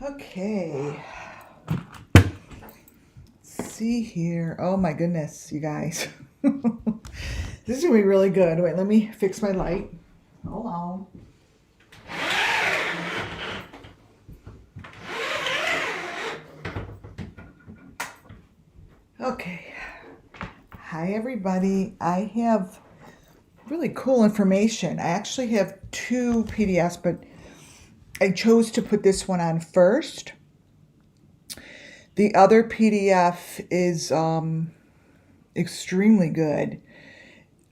Okay. Let's see here. Oh my goodness, you guys. This is gonna be really good. Wait, let me fix my light. Hold on. Okay. Hi everybody. I have really cool information. I actually have two PDFs, but I chose to put this one on first. The other PDF is extremely good.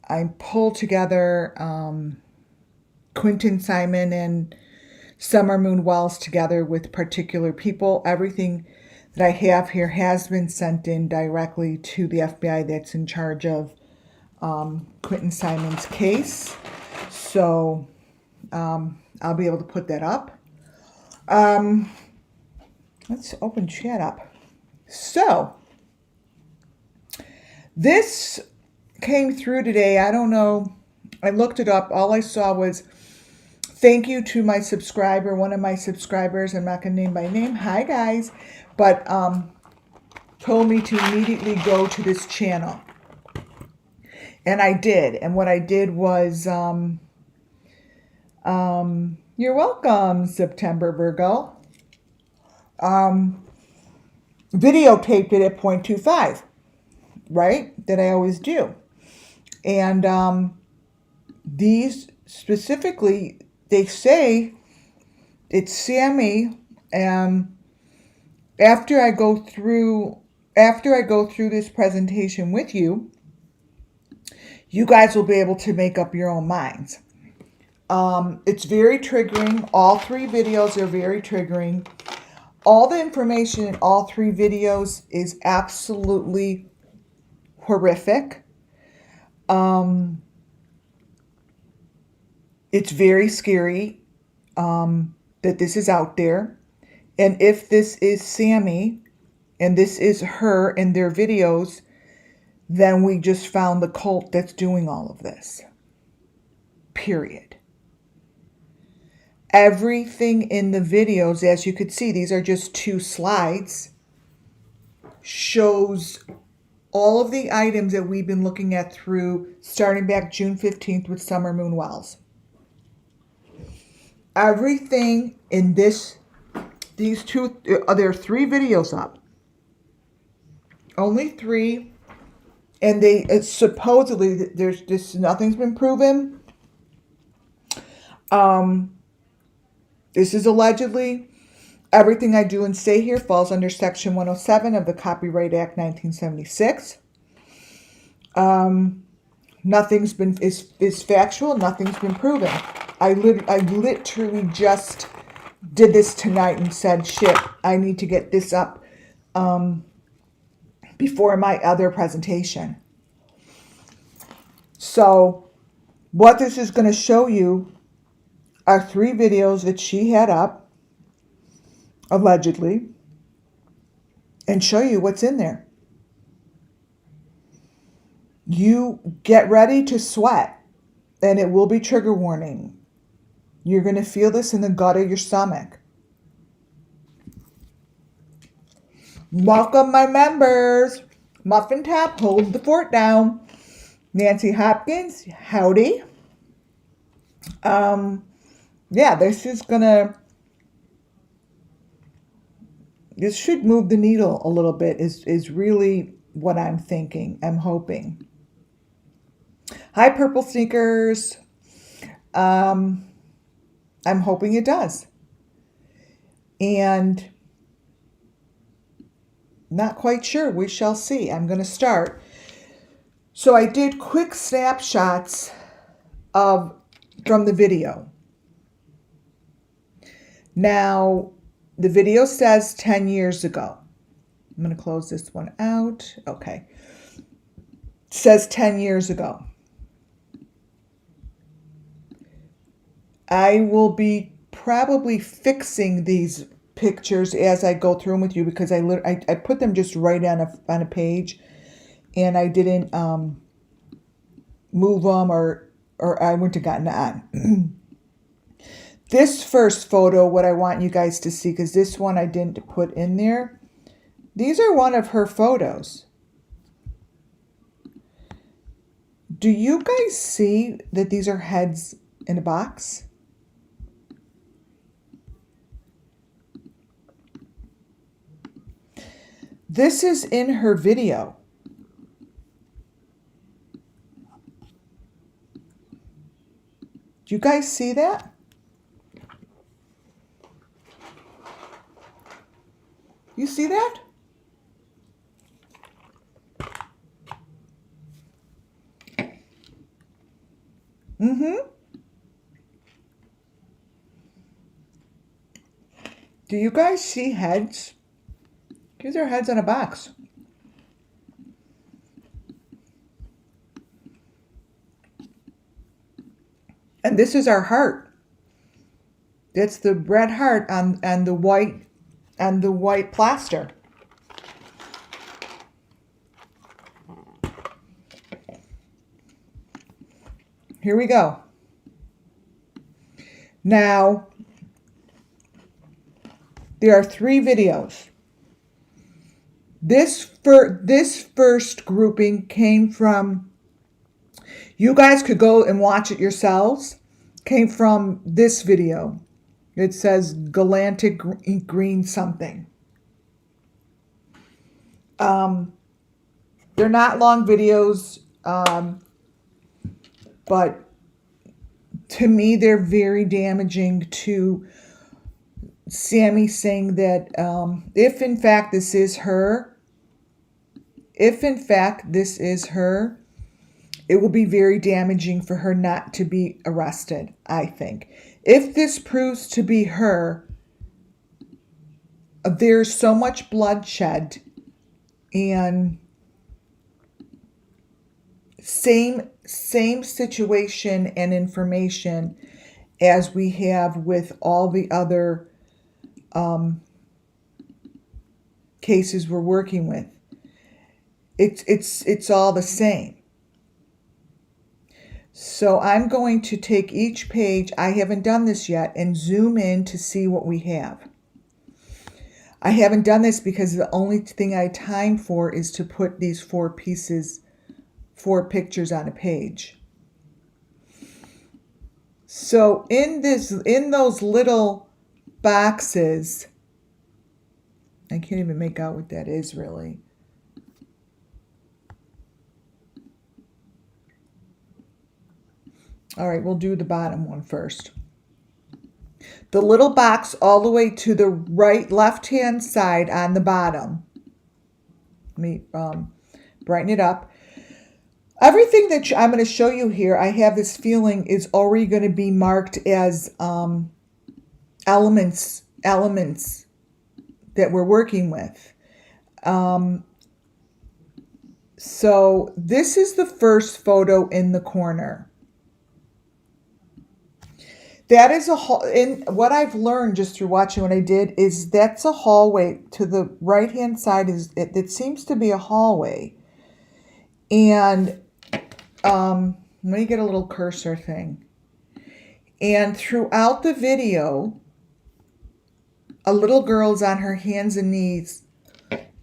I pulled together QUINTONSIMON and Summer Moon Wells together with particular people. Everything that I have here has been sent in directly to the FBI that's in charge of QUINTONSIMON's case. So I'll be able to put that up. Let's open chat up. So this came through today. I don't know. I looked it up. All I saw was thank you to my subscriber, one of my subscribers. I'm not going to name by name. Hi, guys. But told me to immediately go to this channel. And I did. And what I did was, you're welcome, September Virgo. Videotaped it at 0.25, right? That I always do. And these specifically, they say it's Sammy. And after I go through this presentation with you, you guys will be able to make up your own minds. It's very triggering. All three videos are very triggering. All the information in all three videos is absolutely horrific. It's very scary that this is out there. And if this is Sammy and this is her in their videos, then we just found the cult that's doing all of this. Period. Everything in the videos, as you could see, these are just two slides, shows all of the items that we've been looking at through starting back June 15th with Summer Moon Wells. Everything in these two, there are three videos up. Only three. And supposedly, there's just nothing's been proven. This is allegedly. Everything I do and say here falls under Section 107 of the Copyright Act 1976. Nothing's been is factual. Nothing's been proven. I literally just did this tonight and said, shit, I need to get this up before my other presentation. So what this is going to show you are three videos that she had up, allegedly, and show you what's in there. You get ready to sweat, and it will be trigger warning. You're going to feel this in the gut of your stomach. Welcome, my members. Muffin Top, hold the fort down. Nancy Hopkins, howdy. Yeah, this should move the needle a little bit, is really what I'm thinking. I'm hoping. Hi, Purple Sneakers. I'm hoping it does. And not quite sure. We shall see. I'm going to start. So I did quick snapshots from the video. Now, the video says 10 years ago. I'm going to close this one out. Okay. It says 10 years ago. I will be probably fixing these pictures as I go through them with you because I put them just right on a page, and I didn't move them or I wouldn't have gotten on. This first photo, what I want you guys to see, because this one I didn't put in there. These are one of her photos. Do you guys see that these are heads in a box? This is in her video. Do you guys see that? You see that? Do you guys see heads? These are heads in a box. And this is our heart. That's the red heart on the white plaster. Here we go. Now, there are 3 videos. This first grouping came from, you guys could go and watch it yourselves, came from this video. It says Galantic Green something. They're not long videos, but to me they're very damaging to Sami, saying that if in fact this is her, it will be very damaging for her not to be arrested, I think. If this proves to be her, there's so much bloodshed, and same situation and information as we have with all the other cases we're working with. It's all the same. So I'm going to take each page, I haven't done this yet, and zoom in to see what we have. I haven't done this because the only thing I have time for is to put these 4 pictures on a page. So in those little boxes, I can't even make out what that is really. All right, we'll do the bottom one first. The little box all the way to the left-hand side on the bottom. Let me brighten it up. Everything that I'm going to show you here, I have this feeling, is already going to be marked as elements that we're working with. So this is the first photo in the corner. That is what I've learned just through watching what I did is that's a hallway. To the right-hand side it seems to be a hallway. And let me get a little cursor thing. And throughout the video, a little girl is on her hands and knees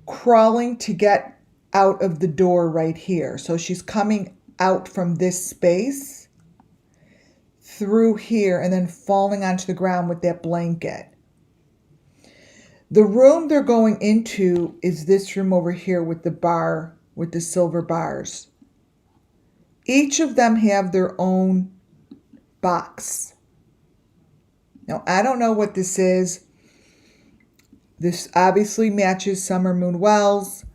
crawling to get out of the door right here. So she's coming out from this space through here and then falling onto the ground with that blanket. The room they're going into is this room over here with the bar, with the silver bars. Each of them have their own box. Now, I don't know what this is. This obviously matches Summer Moon Wells,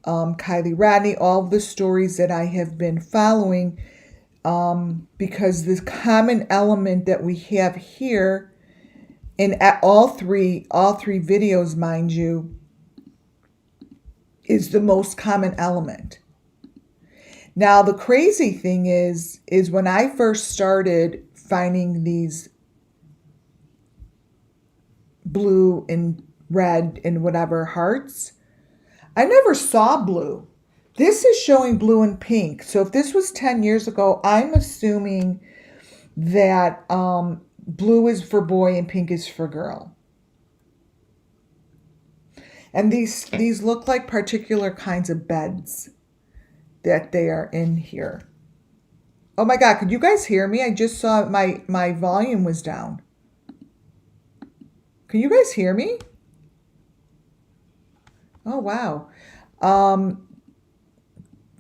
KIELYRODNI, all of the stories that I have been following. Because the common element that we have here in all three videos, mind you, is the most common element. Now, the crazy thing is when I first started finding these blue and red and whatever hearts, I never saw blue. This is showing blue and pink. So if this was 10 years ago, I'm assuming that blue is for boy and pink is for girl. And these look like particular kinds of beds that they are in here. Oh my God, could you guys hear me? I just saw my volume was down. Can you guys hear me? Oh, wow.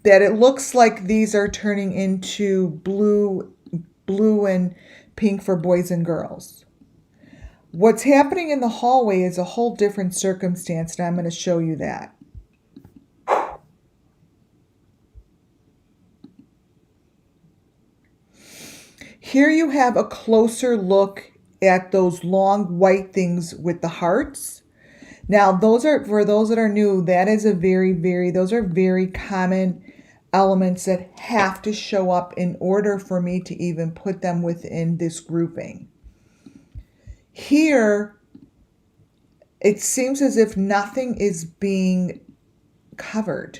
That it looks like these are turning into blue and pink for boys and girls. What's happening in the hallway is a whole different circumstance, and I'm going to show you that. Here you have a closer look at those long white things with the hearts. Now, those are, for those that are new, that is a those are very common elements that have to show up in order for me to even put them within this grouping. Here, it seems as if nothing is being covered.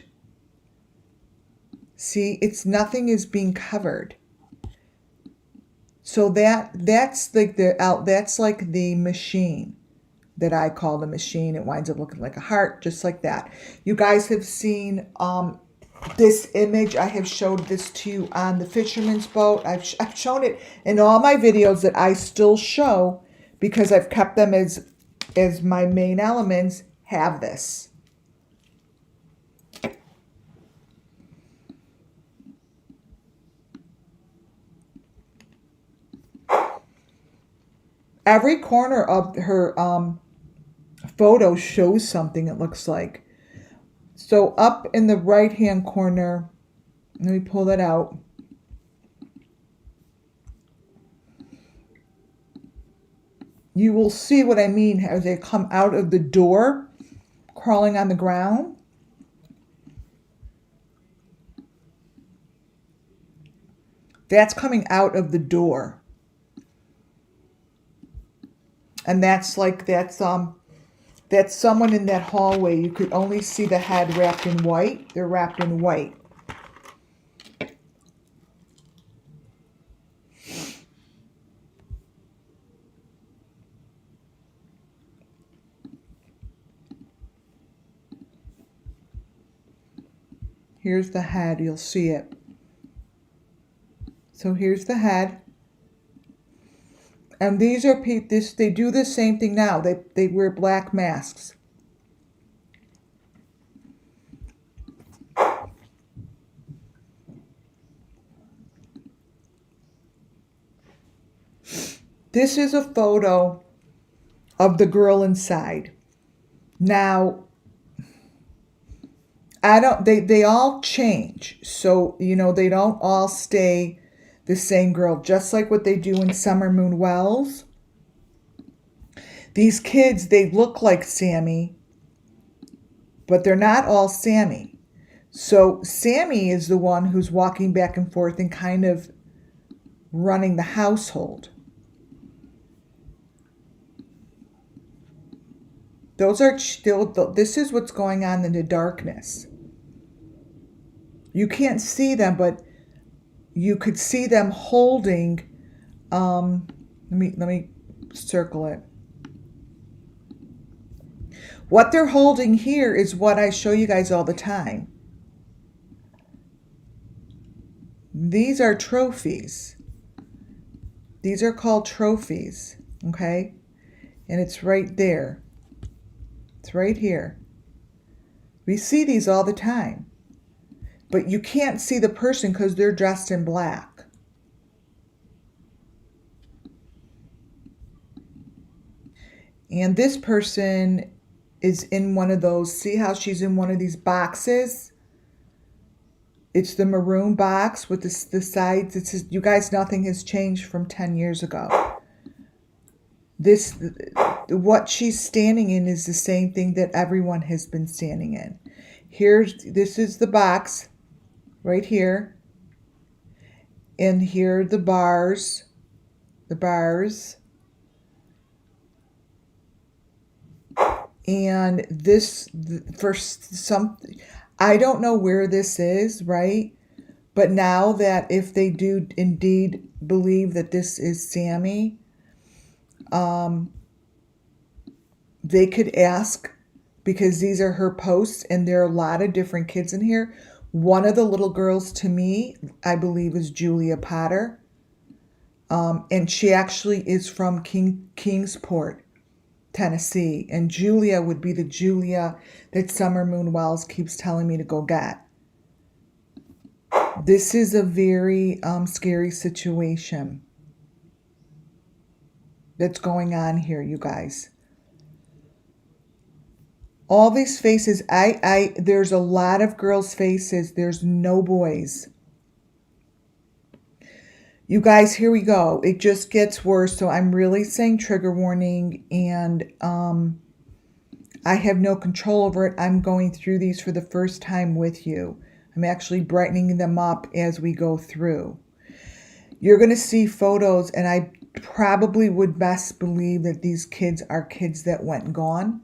See, nothing is being covered. So that's like the machine that I call the machine. It winds up looking like a heart, just like that. You guys have seen this image. I have showed this to you on the fisherman's boat. I've shown it in all my videos that I still show because I've kept them as my main elements. Have this. Every corner of her photo shows something, it looks like. So up in the right-hand corner, let me pull that out. You will see what I mean as they come out of the door, crawling on the ground. That's coming out of the door. And that's someone in that hallway. You could only see the head wrapped in white. They're wrapped in white. Here's the head. You'll see it. So here's the head. And these are they do the same thing now. They wear black masks. This is a photo of the girl inside. Now, they all change. So, they don't all stay the same girl, just like what they do in Summer Moon Wells. These kids, they look like Sammy, but they're not all Sammy. So Sammy is the one who's walking back and forth and kind of running the household. Those are still, this is what's going on in the darkness. You can't see them, but you could see them holding, let me circle it. What they're holding here is what I show you guys all the time. These are trophies. These are called trophies, okay? And it's right there. It's right here. We see these all the time. But you can't see the person because they're dressed in black. And this person is in one of those. See how she's in one of these boxes? It's the maroon box with the sides. It says, you guys, nothing has changed from 10 years ago. What she's standing in is the same thing that everyone has been standing in. This is the box. Right here, and here are the bars, and this, for some, I don't know where this is, right? But now that if they do indeed believe that this is Sammy, They could ask, because these are her posts and there are a lot of different kids in here. One of the little girls to me, I believe, is Julia Potter. And she actually is from Kingsport, Tennessee. And Julia would be the Julia that Summer Moon Wells keeps telling me to go get. This is a very scary situation that's going on here, you guys. All these faces, there's a lot of girls' faces. There's no boys. You guys, here we go. It just gets worse. So I'm really saying trigger warning, and I have no control over it. I'm going through these for the first time with you. I'm actually brightening them up as we go through. You're going to see photos, and I probably would best believe that these kids are kids that went and gone.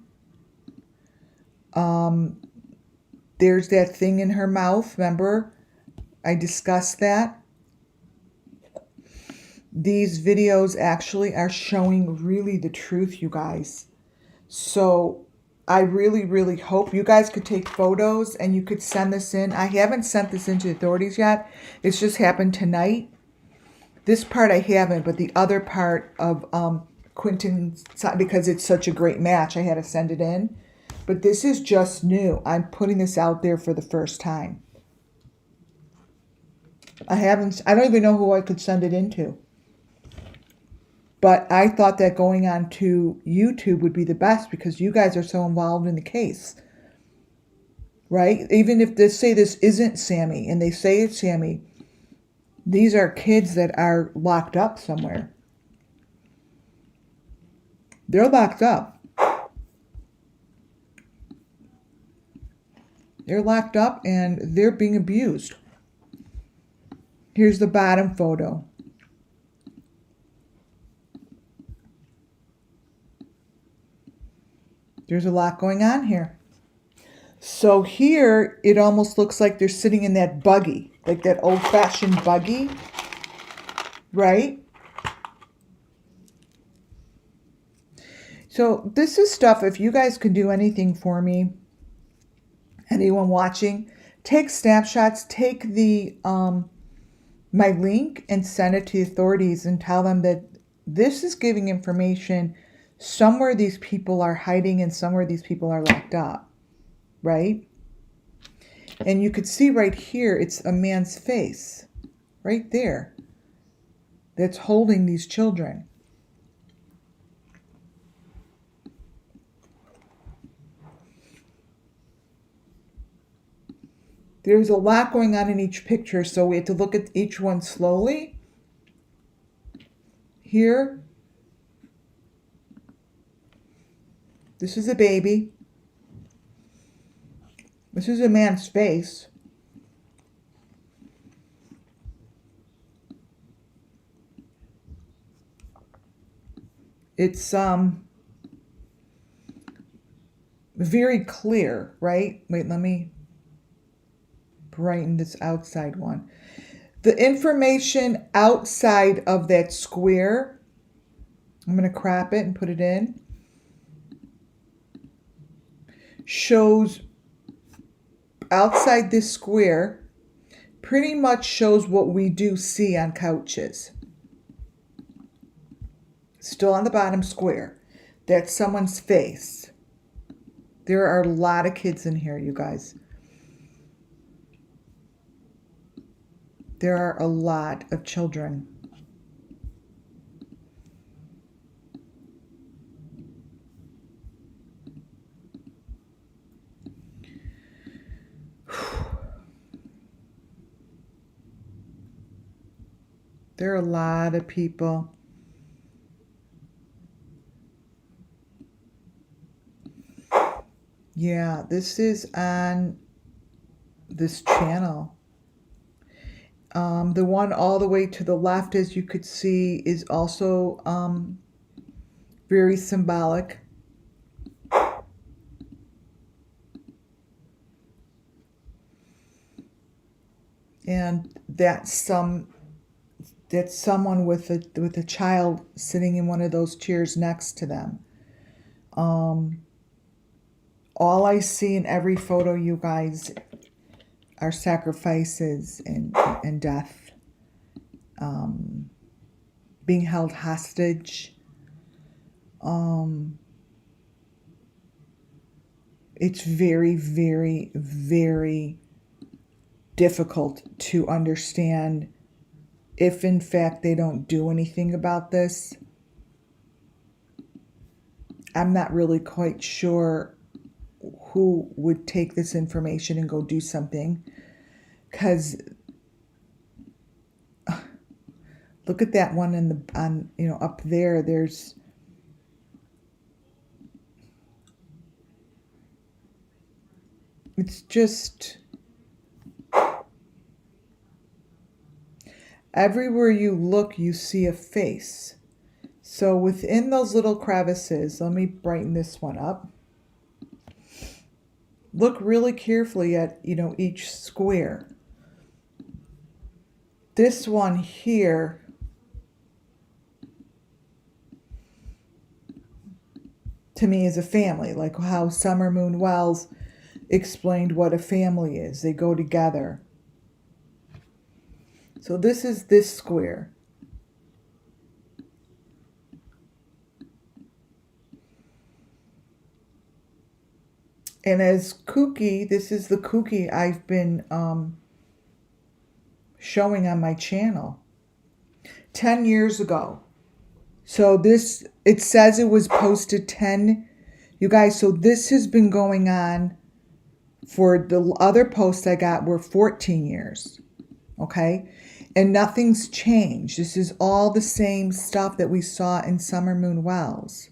There's that thing in her mouth. Remember, I discussed that. These videos actually are showing really the truth, you guys. So I really, really hope you guys could take photos and you could send this in. I haven't sent this into the authorities yet. It's just happened tonight. This part I haven't, but the other part of Quinton, because it's such a great match, I had to send it in. But this is just new. I'm putting this out there for the first time. I don't even know who I could send it into. But I thought that going on to YouTube would be the best because you guys are so involved in the case. Right? Even if they say this isn't Sammy and they say it's Sammy, these are kids that are locked up somewhere. They're locked up. They're locked up and they're being abused. Here's the bottom photo. There's a lot going on here. So here, it almost looks like they're sitting in that buggy, like that old-fashioned buggy, right? So this is stuff, if you guys could do anything for me, anyone watching, take snapshots, take the my link and send it to the authorities and tell them that this is giving information somewhere these people are hiding and somewhere these people are locked up, right? And you could see right here, it's a man's face right there that's holding these children. There's a lot going on in each picture, so we have to look at each one slowly. Here, this is a baby. This is a man's face. It's very clear, right? Wait, let me brighten this outside one. The information outside of that square, I'm going to crop it and put it in, shows outside this square, pretty much shows what we do see on couches. Still on the bottom square. That's someone's face. There are a lot of kids in here, you guys. There are a lot of children. There are a lot of people. Yeah, this is on this channel. The one all the way to the left, as you could see, is also very symbolic. And that's some That's someone with a child sitting in one of those chairs next to them. All I see in every photo, you guys, are sacrifices and death, being held hostage. It's very, very, very difficult to understand if in fact they don't do anything about this. I'm not really quite sure who would take this information and go do something, because look at that one up there. It's just everywhere you look, you see a face. So within those little crevices, let me brighten this one up. Look really carefully at, each square. This one here, to me, is a family, like how Summer Moon Wells explained what a family is. They go together. So this is this square. And as kooky, this is the kooky I've been showing on my channel 10 years ago. So this, it says it was posted 10, you guys, so this has been going on for the other posts I got were 14 years, okay? And nothing's changed. This is all the same stuff that we saw in Summer Moon Wells,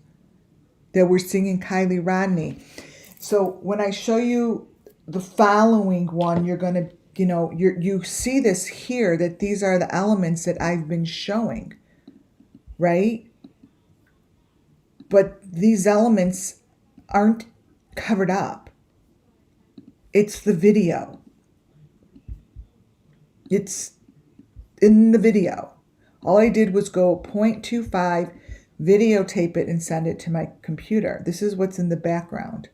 that we're seeing in KIELYRODNI. So when I show you the following one, you're going to, you see this here, that these are the elements that I've been showing, right? But these elements aren't covered up. It's the video. It's in the video. All I did was go 0.25, videotape it, and send it to my computer. This is what's in the background.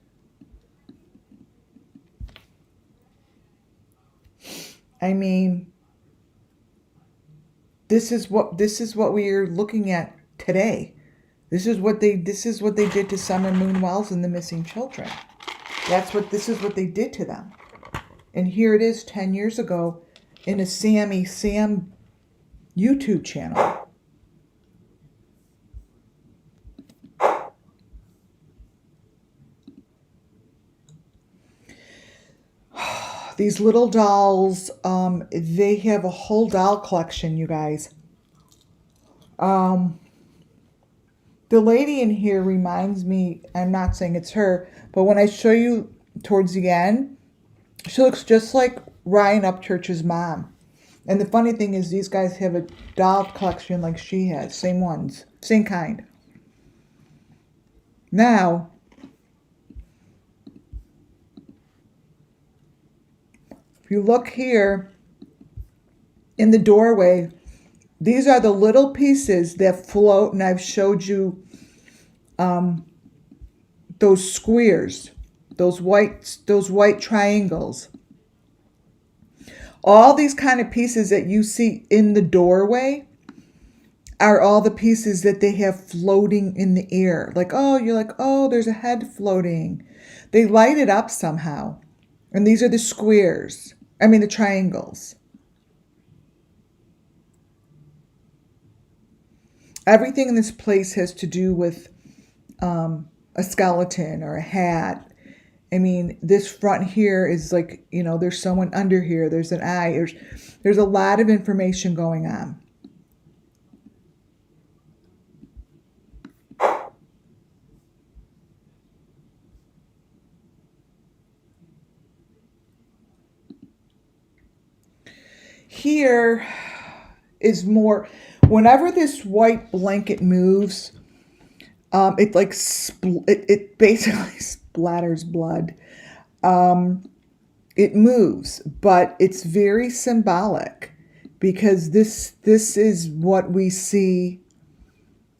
I mean, this is what we are looking at today. This is what they did to Summer Moon Wells and the missing children. This is what they did to them. And here it is 10 years ago in a Sam YouTube channel. These little dolls, they have a whole doll collection, you guys. The lady in here reminds me, I'm not saying it's her, but when I show you towards the end, she looks just like Ryan Upchurch's mom. And the funny thing is, these guys have a doll collection like she has. Same ones. Same kind. Now, if you look here in the doorway, these are the little pieces that float, and I've showed you those squares, those white triangles. All these kind of pieces that you see in the doorway are all the pieces that they have floating in the air. Like, you're like, there's a head floating. They light it up somehow. And these are the squares. I mean, the triangles. Everything in this place has to do with a skeleton or a hat. I mean, this front here is like, there's someone under here. There's an eye. There's a lot of information going on. Here is more, whenever this white blanket moves, it like it basically splatters blood. It moves, but it's very symbolic. because this is what we see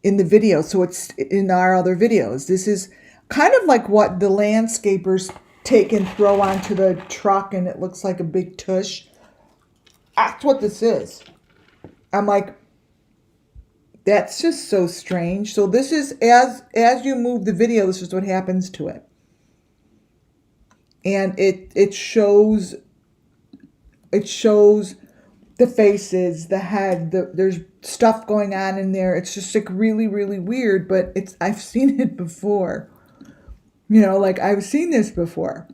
in the video. So it's in our other videos. This is kind of like what the landscapers take and throw onto the truck and it looks like a big tush. That's what this is. I'm like, that's just so strange. So this is, as you move the video, this is what happens to it. And it shows the faces, the head, there's stuff going on in there. It's just like really, really weird, but I've seen it before. You know, like I've seen this before.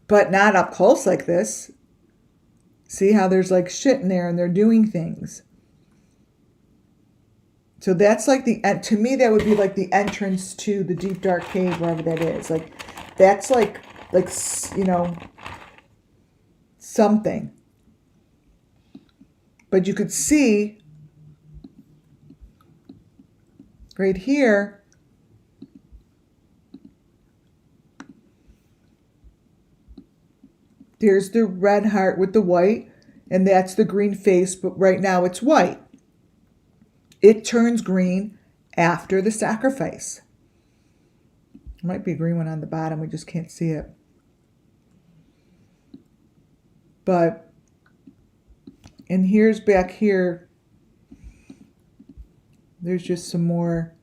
But not up close like this. See how there's like shit in there and they're doing things. So that's like to me, that would be like the entrance to the deep dark cave, wherever that is. Like, that's like, you know, something. But you could see right here, there's the red heart with the white, and that's the green face, but right now it's white. It turns green after the sacrifice. There might be a green one on the bottom, we just can't see it. But, and here's back here, there's just some more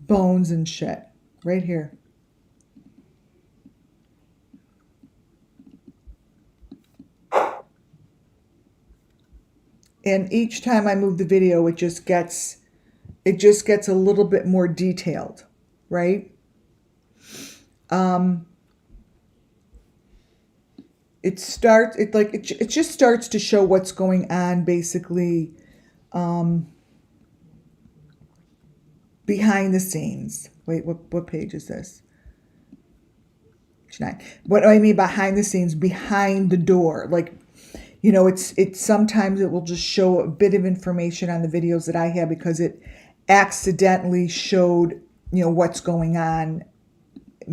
bones and shit right here. And each time I move the video, it just gets a little bit more detailed, right? It just starts to show what's going on, basically, behind the scenes. Wait, what page is this? 9. What do I mean behind the scenes? Behind the door, like. You know, it's sometimes it will just show a bit of information on the videos that I have because it accidentally showed, you know, what's going on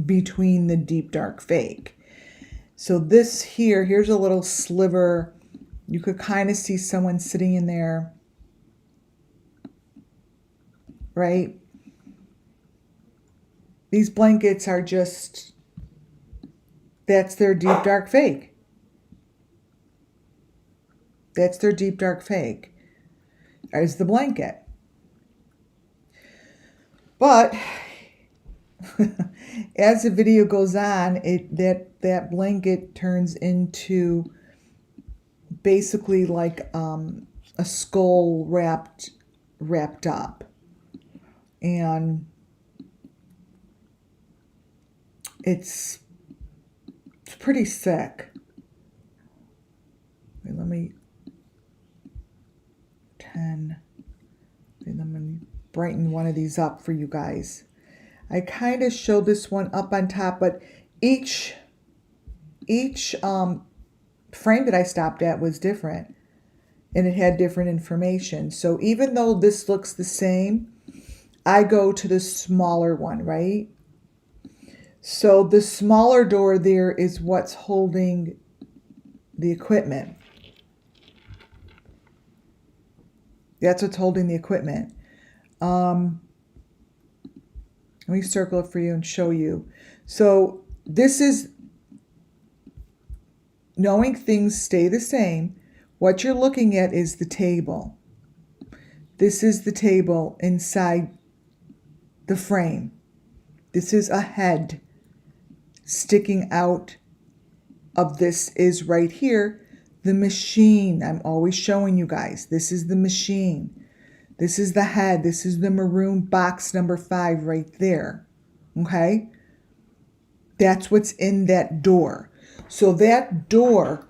between the deep dark fake. So this here's a little sliver. You could kind of see someone sitting in there, right? These blankets are just, that's their deep dark fake. That's their deep dark fake. There's the blanket. But as the video goes on, that blanket turns into basically like a skull wrapped up, and it's pretty sick. Wait, let me 10. And I'm going to brighten one of these up for you guys. I kind of showed this one up on top, but each frame that I stopped at was different, and it had different information. So even though this looks the same, I go to the smaller one, right? So the smaller door there is what's holding the equipment. That's what's holding the equipment. Let me circle it for you and show you. So this is knowing things stay the same. What you're looking at is the table. This is the table inside the frame. This is a head sticking out of this is right here. The machine, I'm always showing you guys. This is the machine. This is the head. This is the maroon box number 5 right there. Okay? That's what's in that door. So that door,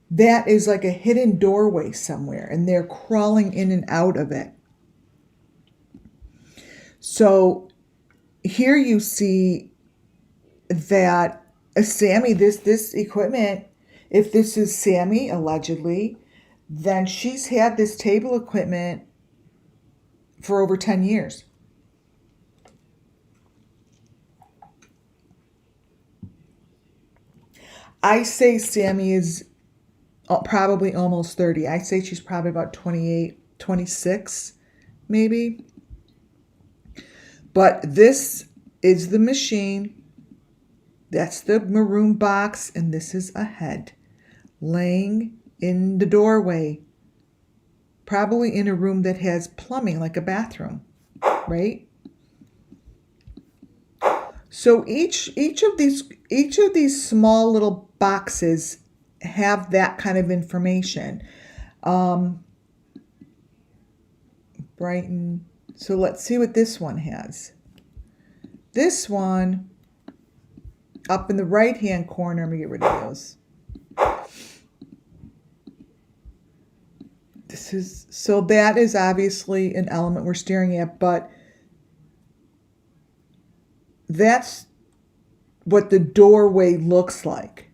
that is like a hidden doorway somewhere, and they're crawling in and out of it. So here you see that Sami, this equipment, if this is Sami, allegedly, then she's had this table equipment for over 10 years. I say Sami is probably almost 30. I say she's probably about 28, 26, maybe. But this is the machine. That's the maroon box, and this is a head laying in the doorway, probably in a room that has plumbing, like a bathroom, right? So each of these small little boxes have that kind of information. Brighton. So let's see what this one has. This one, up in the right-hand corner, let me get rid of those. So that is obviously an element we're staring at, but that's what the doorway looks like.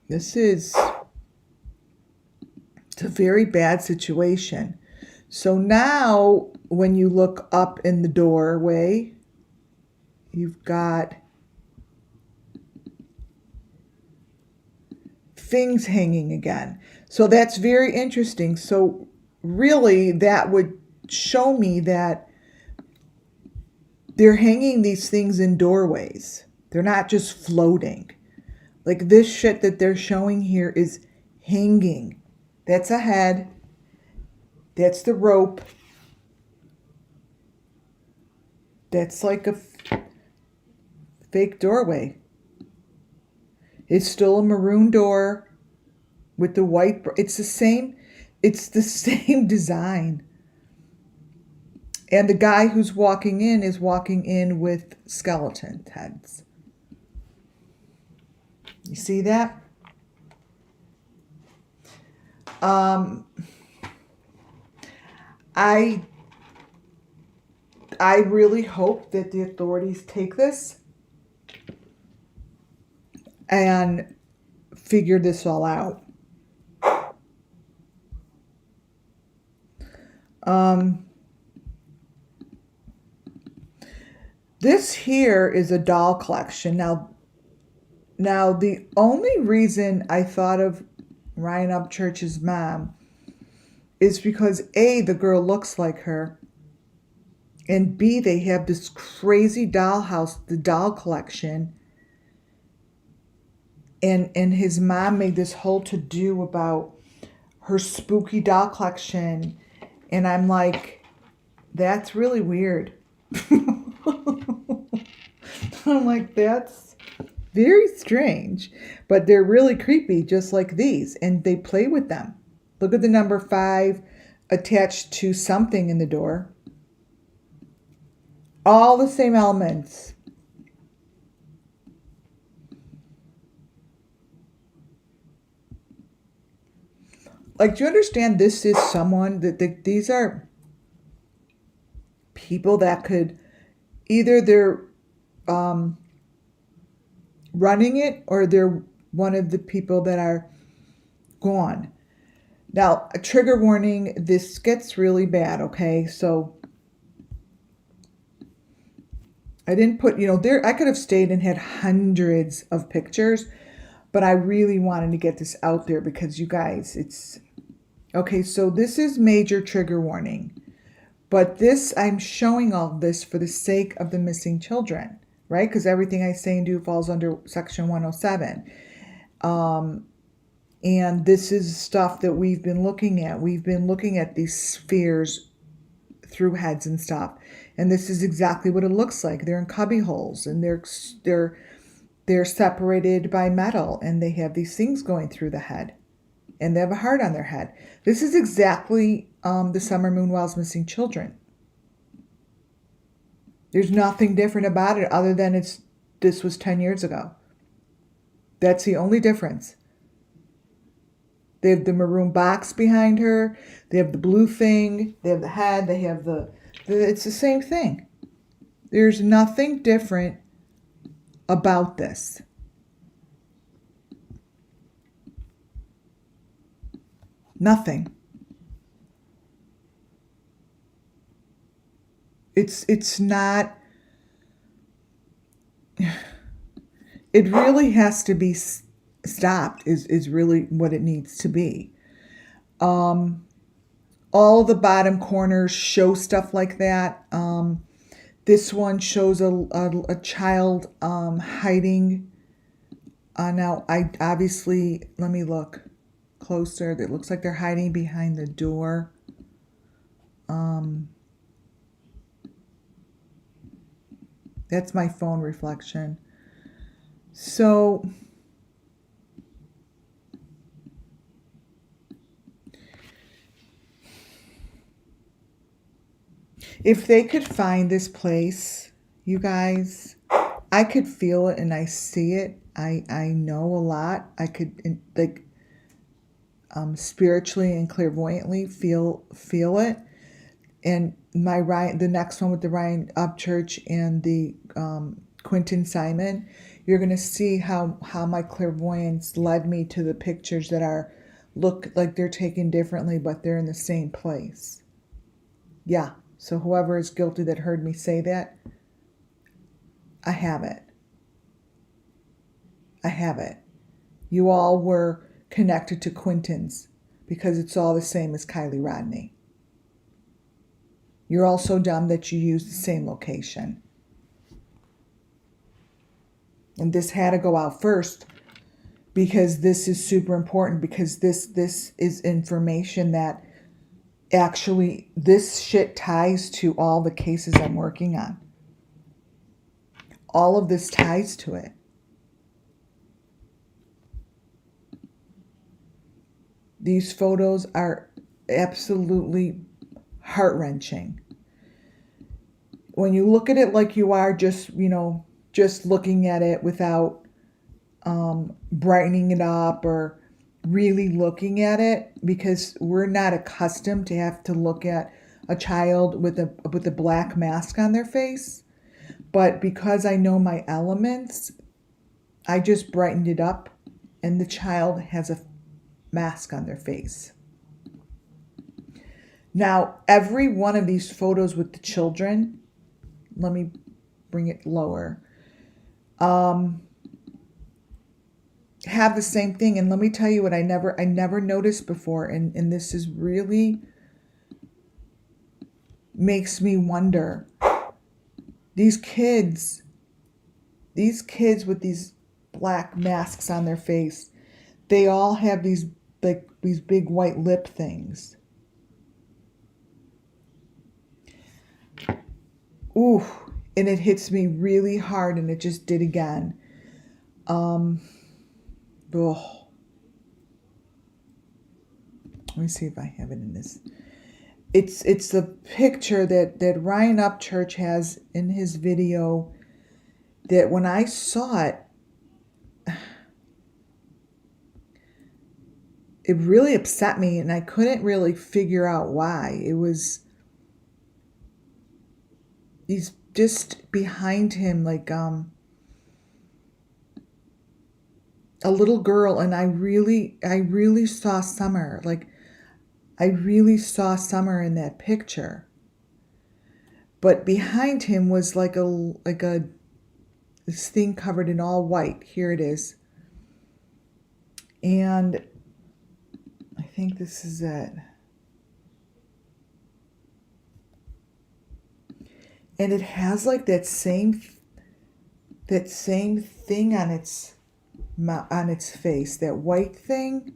It's a very bad situation. So now when you look up in the doorway, you've got things hanging again. So that's very interesting. So really that would show me that they're hanging these things in doorways. They're not just floating. Like this shit that they're showing here is hanging. That's a head. That's the rope. That's like a fake doorway. It's still a maroon door with the white. It's the same design. And the guy who's walking in is walking in with skeleton heads. You see that? I really hope that the authorities take this and figure this all out. This here is a doll collection. Now the only reason I thought of Ryan Upchurch's mom is because A, the girl looks like her, and B, they have this crazy dollhouse, the doll collection, and his mom made this whole to-do about her spooky doll collection, and I'm like, that's really weird. I'm like, that's very strange, but they're really creepy, just like these, and they play with them. Look at the number 5 attached to something in the door. All the same elements. Like, do you understand this is someone that these are people that could either they're running it or they're one of the people that are gone. Now, a trigger warning, this gets really bad, okay? So I didn't put, there, I could have stayed and had hundreds of pictures, but I really wanted to get this out there because you guys, okay, so this is major trigger warning. But this, I'm showing all this for the sake of the missing children, right? Because everything I say and do falls under Section 107. And this is stuff that we've been looking at. We've been looking at these spheres through heads and stuff. And this is exactly what it looks like. They're in cubby holes, and they're separated by metal, and they have these things going through the head, and they have a heart on their head. This is exactly the Summer Moonwell's missing children. There's nothing different about it other than this was 10 years ago. That's the only difference. They have the maroon box behind her. They have the blue thing. They have the head. They have it's the same thing. There's nothing different about this. Nothing. It's not It really has to be stopped is really what it needs to be. All the bottom corners show stuff like that. This one shows a child hiding. Now, I obviously, let me look closer. It looks like they're hiding behind the door. That's my phone reflection. So, if they could find this place, you guys, I could feel it and I see it. I know a lot. I could like spiritually and clairvoyantly feel it. And the next one with the Ryan Upchurch and the QUINTONSIMON, you're gonna see how my clairvoyance led me to the pictures that look like they're taken differently, but they're in the same place. Yeah. So whoever is guilty that heard me say that, I have it. I have it. You all were connected to Quintons because it's all the same as KIELYRODNI. You're all so dumb that you use the same location. And this had to go out first because this is super important, because this is information that actually, this shit ties to all the cases I'm working on. All of this ties to it. These photos are absolutely heart-wrenching. When you look at it like you are, just looking at it without brightening it up or really looking at it, because we're not accustomed to have to look at a child with a black mask on their face. But because I know my elements, I just brightened it up, and the child has a mask on their face. Now, every one of these photos with the children, let me bring it lower, have the same thing. And let me tell you what I never noticed before, and this is really makes me wonder. These kids with these black masks on their face, they all have these big white lip things. Ooh, and it hits me really hard, and it just did again. Oh. Let me see if I have it in this. It's the picture that Ryan Upchurch has in his video, that when I saw it, it really upset me, and I couldn't really figure out why. It was, he's just behind him like a little girl, and I really saw Summer. Like, I really saw Summer in that picture. But behind him was like this thing covered in all white. Here it is. And I think this is it. And it has like that same thing on its face, that white thing.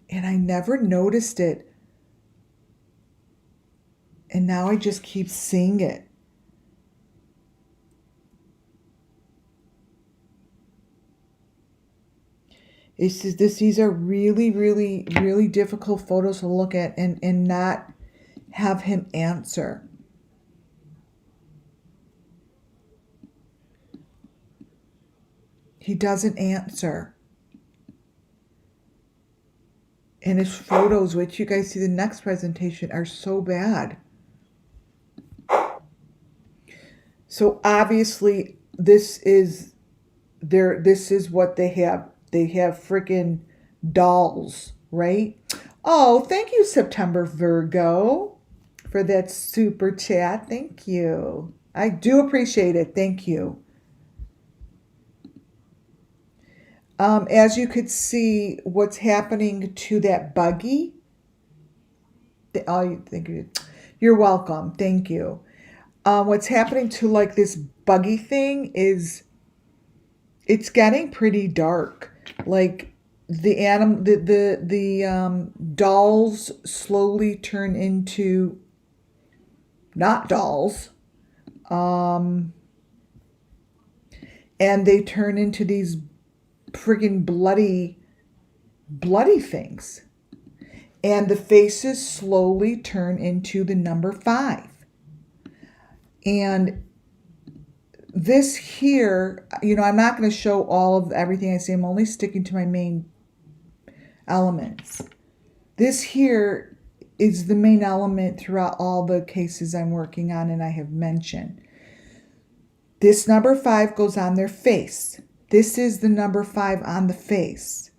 And I never noticed it. And now I just keep seeing it. It's just these are really, really, really difficult photos to look at and not have him answer. He doesn't answer. And his photos, which you guys see the next presentation, are so bad. So obviously this is what they have. They have freaking dolls, right? Oh, thank you, September Virgo, for that super chat. Thank you. I do appreciate it. Thank you. As you could see, what's happening to that buggy. You're welcome. Thank you. What's happening to like this buggy thing is it's getting pretty dark. Like the dolls slowly turn into not dolls. And they turn into these friggin' bloody things. And the faces slowly turn into the number 5. And this here, I'm not going to show all of everything I say. I'm only sticking to my main elements. This here is the main element throughout all the cases I'm working on and I have mentioned. This number 5 goes on their face. This is the number 5 on the face.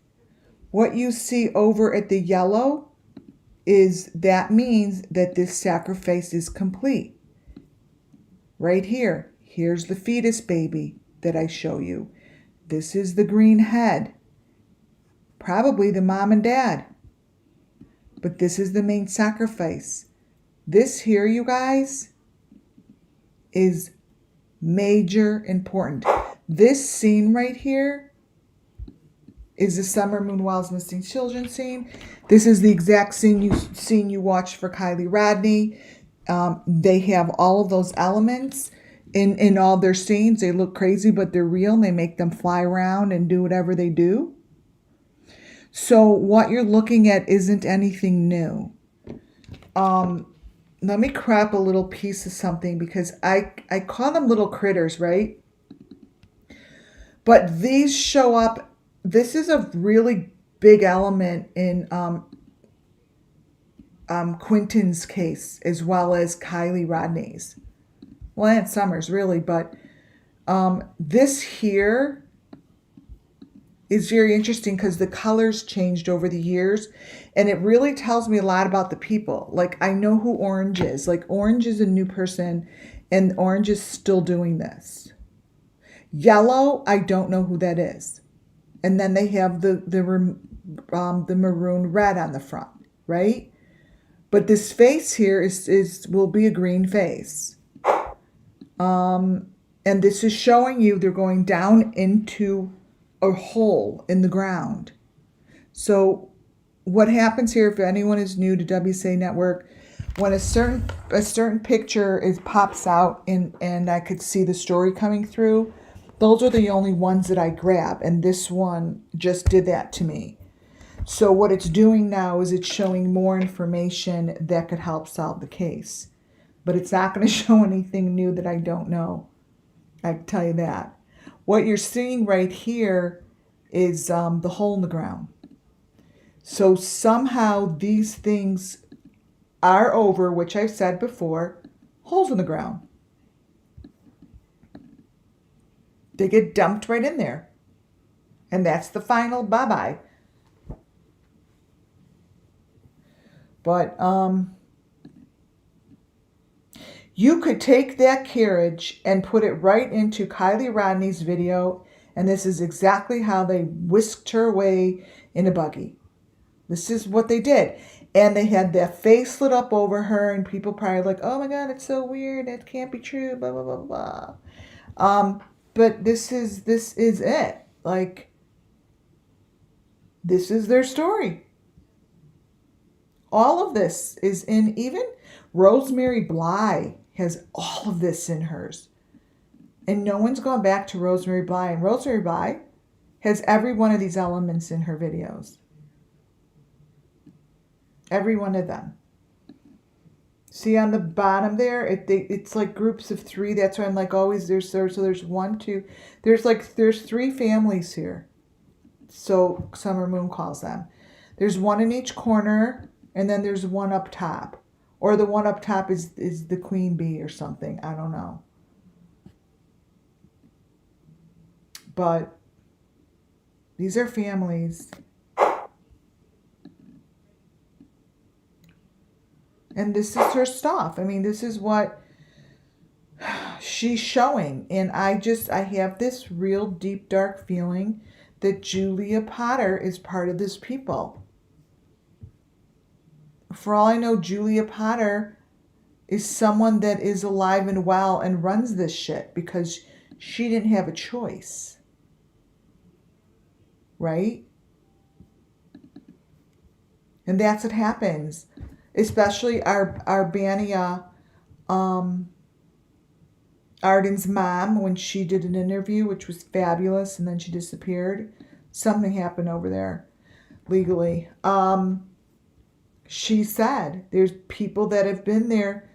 What you see over at the yellow that means that this sacrifice is complete. Right here. Here's the fetus baby that I show you. This is the green head. Probably the mom and dad. But this is the main sacrifice. This here, you guys, is major important. This scene right here is the Summer Moon Wild's Missing Children scene. This is the exact scene you watched for KIELYRODNI. They have all of those elements in all their scenes. They look crazy, but they're real, and they make them fly around and do whatever they do. So what you're looking at isn't anything new. Let me crop a little piece of something because I call them little critters, right? But these show up. This is a really big element in Quinton's case as well as KIELYRODNI's. Well, and Summer's really, but this here is very interesting because the colors changed over the years, and it really tells me a lot about the people. Like, I know who Orange is. Like, Orange is a new person, and Orange is still doing this. Yellow, I don't know who that is. And then they have the maroon red on the front, right? But this face here will be a green face. And this is showing you they're going down into a hole in the ground. So what happens here, if anyone is new to WSA Network, when a certain picture pops out and I could see the story coming through, those are the only ones that I grab, and this one just did that to me. So what it's doing now is it's showing more information that could help solve the case. But it's not going to show anything new that I don't know. I can tell you that. What you're seeing right here is the hole in the ground. So somehow these things are over, which I've said before, holes in the ground. They get dumped right in there. And that's the final bye-bye. But you could take that carriage and put it right into KIELYRODNI's video, and this is exactly how they whisked her away in a buggy. This is what they did. And they had their face lit up over her, and people probably like, oh my God, it's so weird. It can't be true, blah, blah, blah, blah. But this is it. Like, this is their story. All of this is in, even Rosemary Bly has all of this in hers. And no one's gone back to Rosemary Bly. And Rosemary Bly has every one of these elements in her videos. Every one of them. See on the bottom there, it's like groups of 3. That's why I'm like always so there's 1, 2. There's 3 families here. So Summer Moon calls them. There's 1 in each corner, and then there's 1 up top. Or the 1 up top is the queen bee or something. I don't know. But these are families. And this is her stuff. I mean, this is what she's showing. And I have this real deep, dark feeling that Julia Potter is part of this people. For all I know, Julia Potter is someone that is alive and well and runs this shit because she didn't have a choice. Right? And that's what happens. Especially Arbania, Arden's mom, when she did an interview, which was fabulous, and then she disappeared. Something happened over there legally. She said there's people that have been there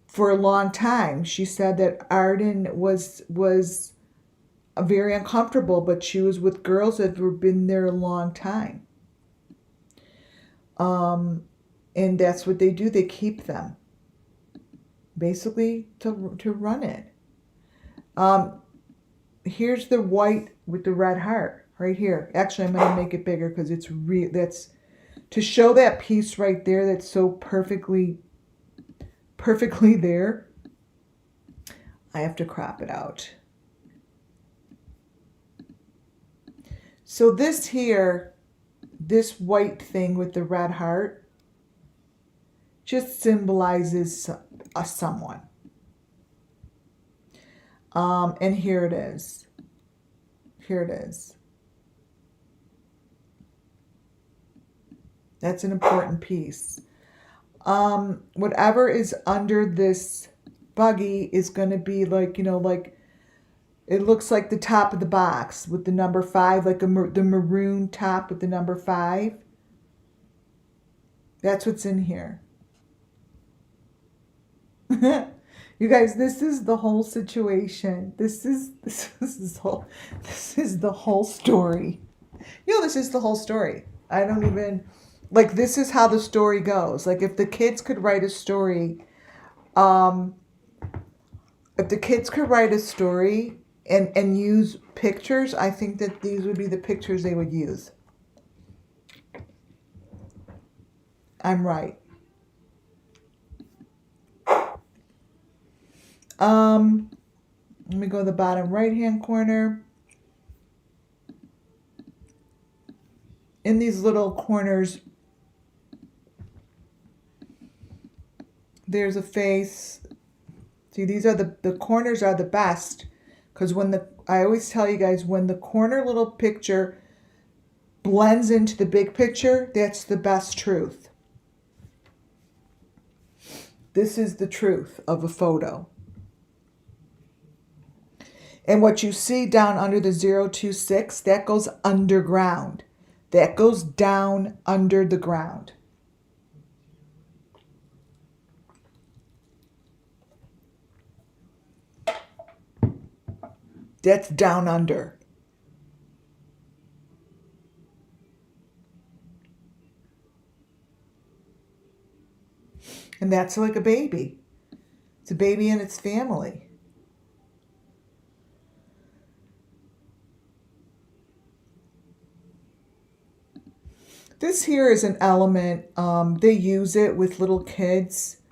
for a long time. She said that Arden was very uncomfortable, but she was with girls that have been there a long time. And that's what they do. They keep them, basically, to run it. Here's the white with the red heart right here. Actually, I'm going to make it bigger because it's that's to show that piece right there that's so perfectly there. I have to crop it out. So this here, this white thing with the red heart just symbolizes someone. And here it is. Here it is. That's an important piece. Whatever is under this buggy is going to be like, like, it looks like the top of the box with the number 5, like the maroon top with the number 5. That's what's in here. You guys, this is the whole situation. This is the whole story. This is the whole story. I don't even, like, this is how the story goes. Like, if the kids could write a story, and use pictures, I think that these would be the pictures they would use. I'm right. Let me go to the bottom right-hand corner. In these little corners, there's a face. See, these are the corners are the best, because I always tell you guys, when the corner little picture blends into the big picture, that's the best truth. This is the truth of a photo. And what you see down under the 026, that goes underground. That goes down under the ground. That's down under. And that's like a baby. It's a baby and its family. This here is an element. They use it with little kids.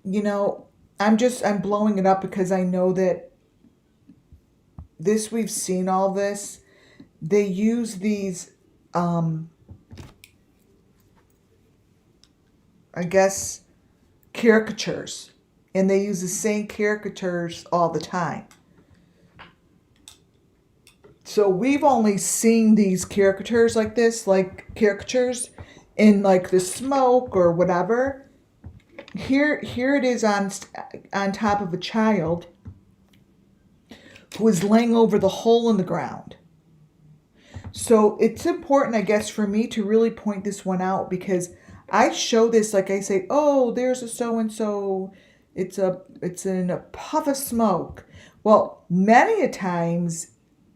I'm blowing it up because I know that we've seen all this. They use these, I guess, caricatures. And they use the same caricatures all the time. So we've only seen these caricatures like this, like caricatures in like the smoke or whatever. Here it is on top of a child who is laying over the hole in the ground. So it's important, I guess, for me to really point this one out, because I show this, like I say, oh, there's a so-and-so, it's in a puff of smoke. Well, many a times,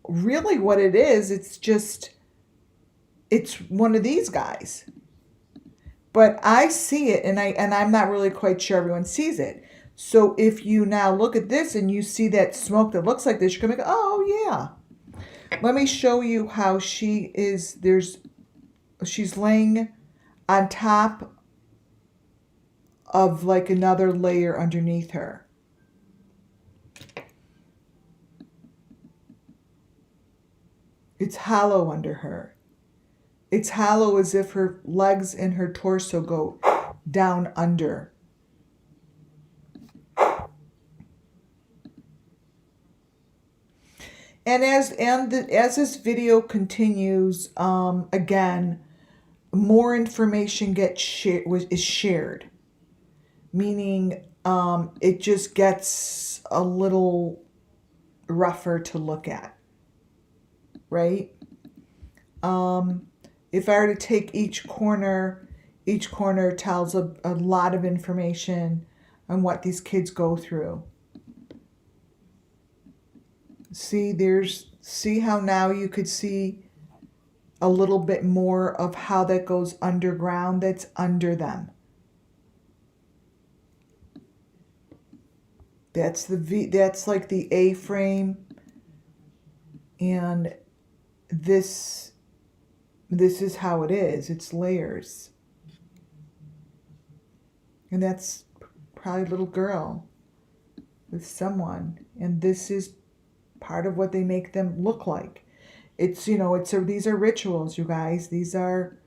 really what it is, it's one of these guys. But I see it, and I'm not really quite sure everyone sees it. So if you now look at this and you see that smoke that looks like this, you're going to go, oh, yeah. Let me show you how she is. She's laying on top of like another layer underneath her. It's hollow under her. It's hollow as if her legs and her torso go down under. And as this video continues, again, more information is shared, meaning it just gets a little rougher to look at, right? If I were to take each corner tells a lot of information on what these kids go through. See how now you could see a little bit more of how that goes underground, that's under them. That's like the A-frame, and this is how it is. It's layers. And that's probably a little girl with someone, and this is part of what they make them look like. It's, these are rituals, you guys. These are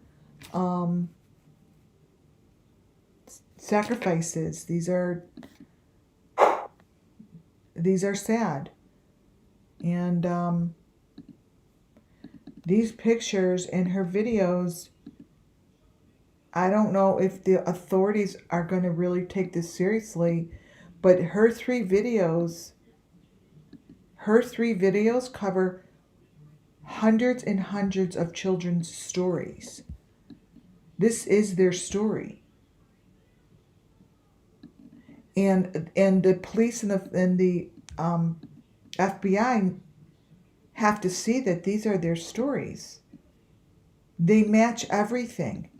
sacrifices. These are sad. And these pictures and her videos, I don't know if the authorities are going to really take this seriously, but her three videos cover hundreds and hundreds of children's stories. This is their story. And the police and the FBI have to see that these are their stories. They match everything.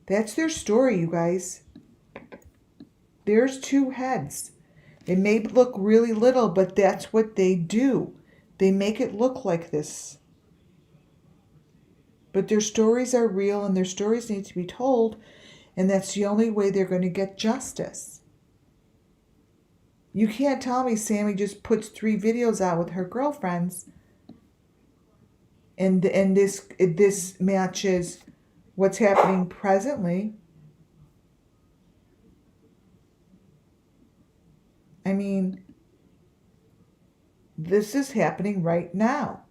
That's their story, you guys. There's two heads. It may look really little, but that's what they do. They make it look like this. But their stories are real, and their stories need to be told, and that's the only way they're going to get justice. You can't tell me Sami just puts 3 videos out with her girlfriends, and this matches what's happening presently. I mean, this is happening right now.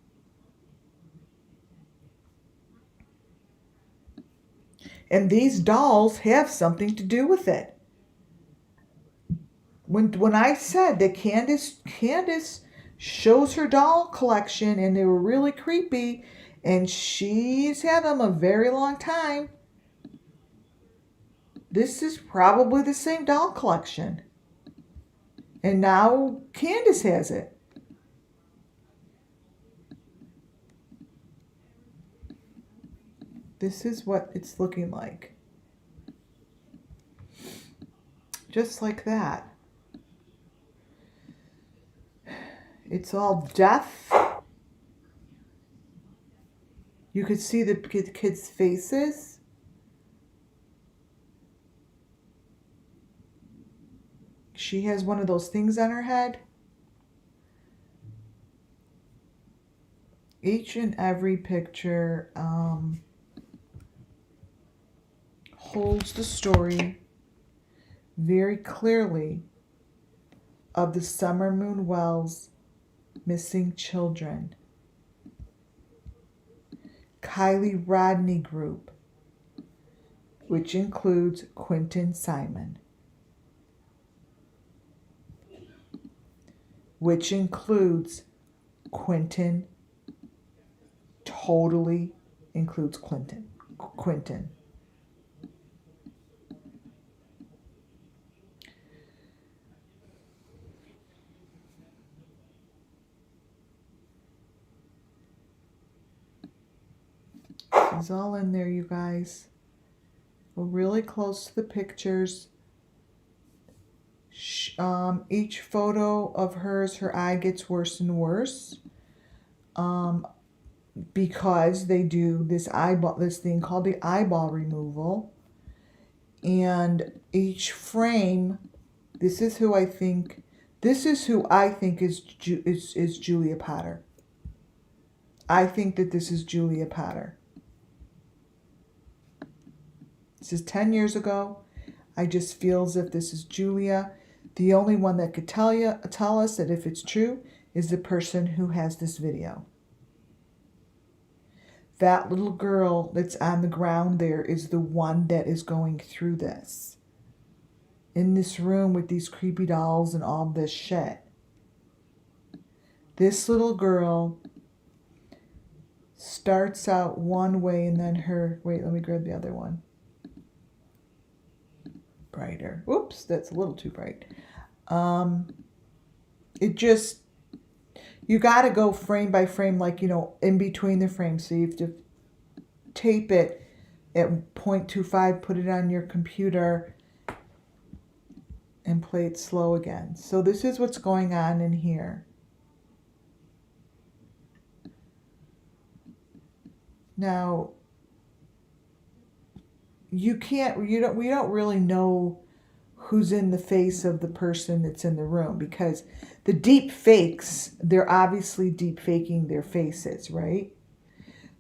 And these dolls have something to do with it. When I said that Candace shows her doll collection and they were really creepy, and she's had them a very long time, this is probably the same doll collection. And now Candace has it. This is what it's looking like. Just like that. It's all death. You could see the kids' faces. She has one of those things on her head. Each and every picture holds the story very clearly of the Summer Moon Wells missing children. KIELYRODNI group, which includes QUINTONSIMON, which includes Quinton, totally includes Quinton. This is all in there, you guys. We're really close to the pictures. Each photo of hers, her eye gets worse and worse. Because they do this thing called the eyeball removal. And each frame, this is who I think is Julia Potter. I think that this is Julia Potter. This is 10 years ago. I just feel as if this is Julia. The only one that could tell us that if it's true is the person who has this video. That little girl that's on the ground there is the one that is going through this. In this room with these creepy dolls and all this shit. This little girl starts out one way and then her... Wait, let me grab the other one. Brighter. Oops, that's a little too bright. It just... You got to go frame by frame, like, you know, in between the frames. So you have to tape it at 0.25, put it on your computer, and play it slow again. So this is what's going on in here. Now, we don't really know who's in the face of the person that's in the room, because the deep fakes, they're obviously deep faking their faces, right?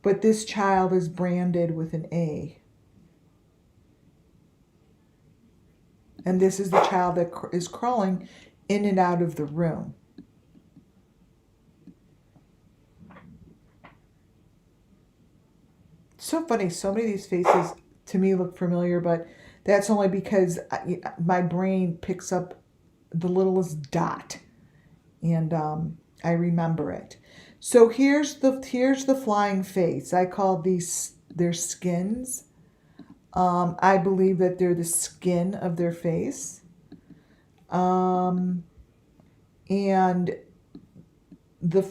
But this child is branded with an A. And this is the child that is crawling in and out of the room. So funny, so many of these faces to me look familiar, but that's only because my brain picks up the littlest dot, and I remember it. So here's the flying face. I call these their skins. I believe that they're the skin of their face, and the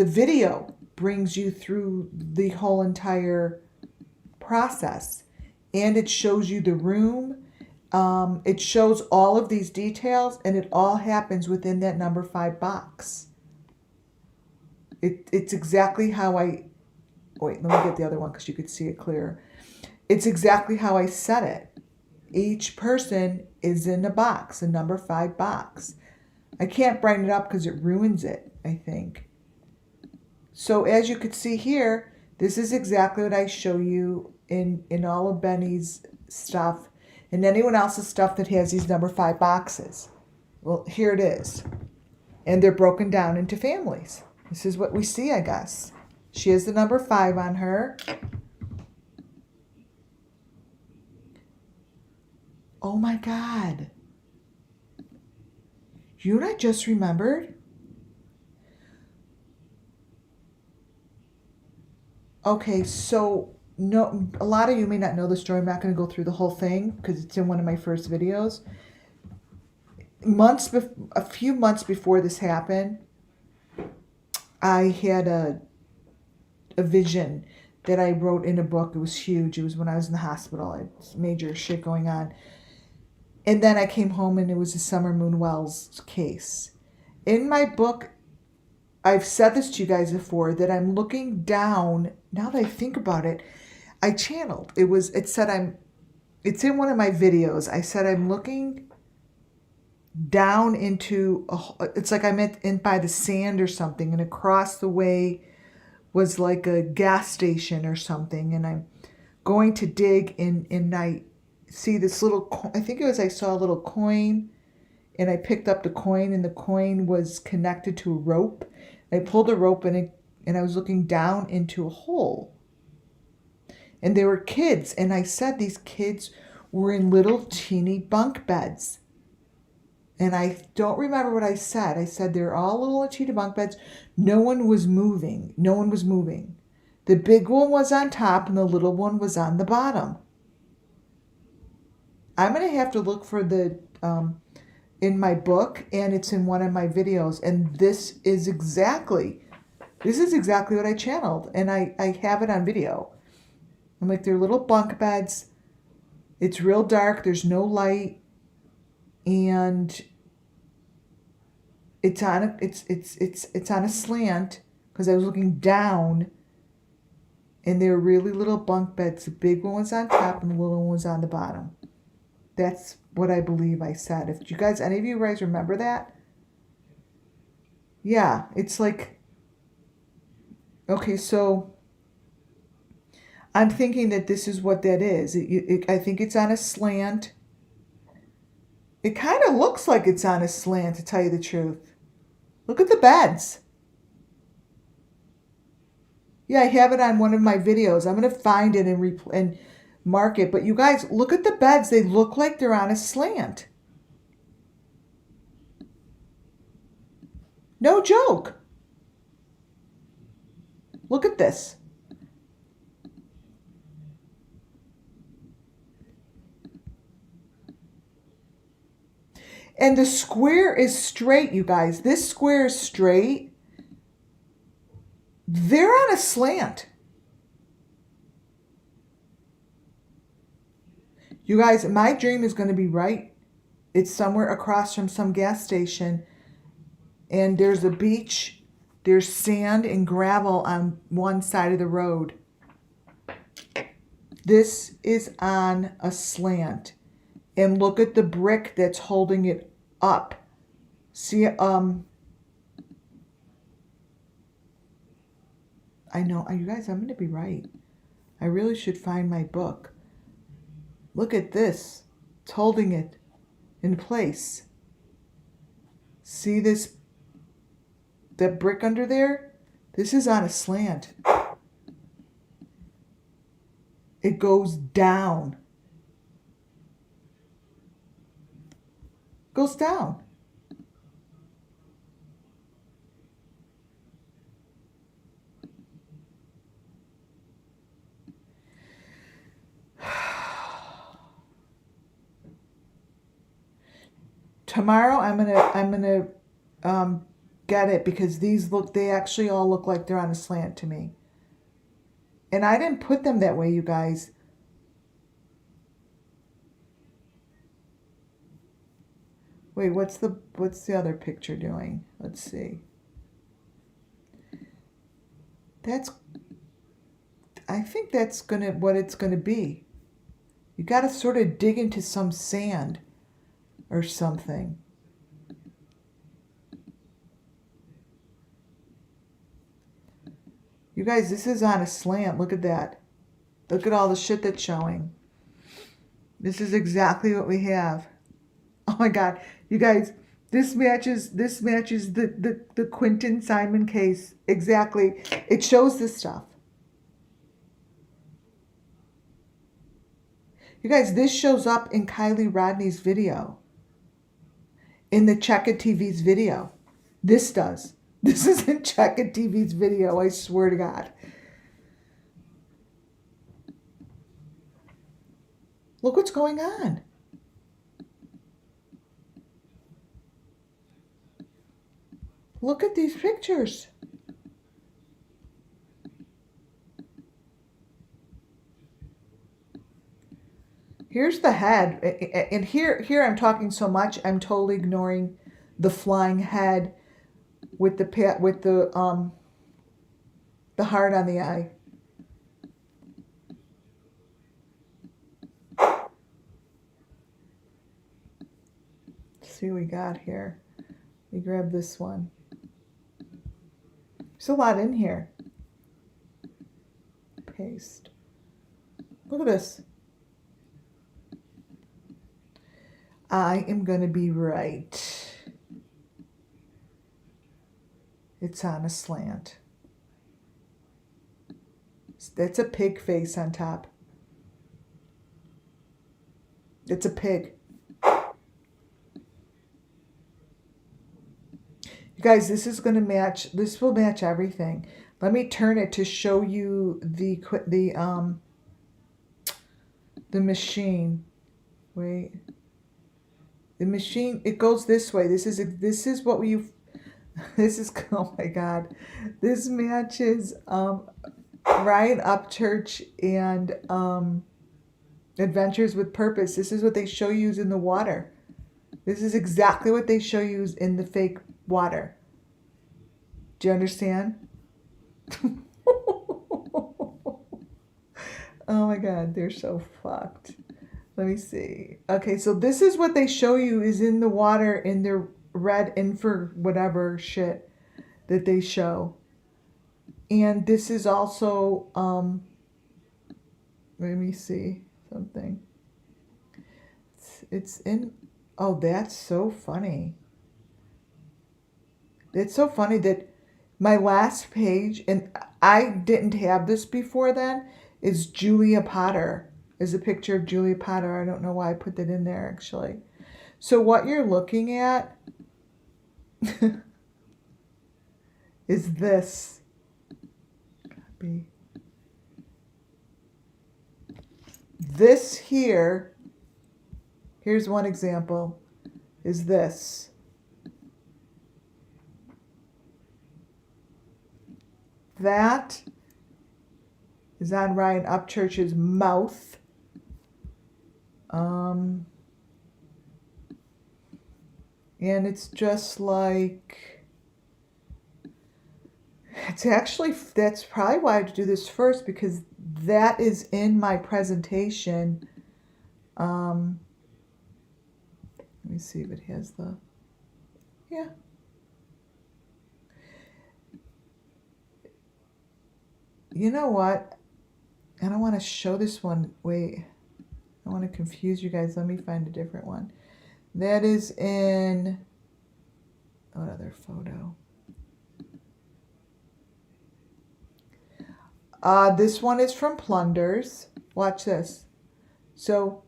video brings you through the whole entire process, and it shows you the room. It shows all of these details, and it all happens within that number 5 box. It's exactly how I... Wait, let me get the other one because you could see it clearer. It's exactly how I said it. Each person is in a box, a number 5 box. I can't brighten it up because it ruins it, I think. So as you could see here, this is exactly what I show you in all of Benny's stuff and anyone else's stuff that has these number 5 boxes. Well, here it is. And they're broken down into families. This is what we see, I guess. She has the number 5 on her. Oh my God. You know what I just remembered? Okay, so no, a lot of you may not know the story. I'm not going to go through the whole thing because it's in one of my first videos. A few months before this happened, I had a vision that I wrote in a book. It was huge. It was when I was in the hospital. I had major shit going on. And then I came home and it was a Summer Moon Wells case. In my book, I've said this to you guys before, that I'm looking down. Now that I think about it, I channeled. It's in one of my videos. I said I'm looking down into, it's like I'm in by the sand or something, and across the way was like a gas station or something, and I'm going to dig and I see this little, I think it was, I saw a little coin, and I picked up the coin, and the coin was connected to a rope. I pulled a rope and I was looking down into a hole. And there were kids, and I said these kids were in little teeny bunk beds. And I don't remember what I said. I said they're all little teeny bunk beds. No one was moving. No one was moving. The big one was on top and the little one was on the bottom. I'm going to have to look for the in my book, and it's in one of my videos, and this is exactly what I channeled, and I have it on video. I'm like, they're little bunk beds. It's real dark. There's no light, and it's on a slant because I was looking down, and they were really little bunk beds. The big one was on top, and the little one was on the bottom. That's what I believe I said. If you guys, any of you guys remember that? Yeah, it's like, okay, so I'm thinking that this is what that is. I think it's on a slant. It kind of looks like it's on a slant, to tell you the truth. Look at the beds. Yeah, I have it on one of my videos. I'm going to find it and mark it. But you guys, look at the beds. They look like they're on a slant. No joke. Look at this. And the square is straight, you guys. This square is straight. They're on a slant. You guys, my dream is going to be right. It's somewhere across from some gas station. And there's a beach. There's sand and gravel on one side of the road. This is on a slant. And look at the brick that's holding it up. See, I know, you guys, I'm going to be right. I really should find my book. Look at this. It's holding it in place. See this, that brick under there? This is on a slant. It goes down. Goes down. Tomorrow I'm gonna get it, because they actually all look like they're on a slant to me. And I didn't put them that way, you guys. Wait, what's the other picture doing? Let's see. I think that's what it's gonna be. You gotta sort of dig into some sand or something. You guys, this is on a slant. Look at that. Look at all the shit that's showing. This is exactly what we have. Oh my God. You guys, this matches the Quinton-Simon case. Exactly. It shows this stuff. You guys, this shows up in KIELYRODNI's video. In the Check It TV's video. This does. This is in Check It TV's video, I swear to God. Look what's going on. Look at these pictures. Here's the head. And here I'm talking so much, I'm totally ignoring the flying head with the heart on the eye. Let's see what we got here. We grab this one. There's a lot in here. Paste. Look at this. I am going to be right. It's on a slant. That's a pig face on top. It's a pig. You guys, this is going to match. This will match everything. Let me turn it to show you the machine. Wait. The machine, it goes this way. This is what we, this is, oh my God. This matches Ryan Upchurch and Adventures with Purpose. This is what they show you in the water. This is exactly what they show you in the fake water. Do you understand? Oh my God, they're so fucked. Let me see. Okay, so this is what they show you is in the water in their red infra whatever shit. that they show. And this is also, let me see something. It's in, oh, that's so funny. It's so funny that my last page, and I didn't have this before then, is Julia Potter. Is a picture of Julia Potter. I don't know why I put that in there, actually. So what you're looking at is this. Copy. This here, here's one example, is this. That is on Ryan Upchurch's mouth. And it's just like, it's actually, that's probably why I had to do this first, because that is in my presentation. Let me see if it has the, yeah. You know what? I don't want to show this one. Wait, I want to confuse you guys. Let me find a different one. That is in, what other photo? This one is from Plunders. Watch this. So,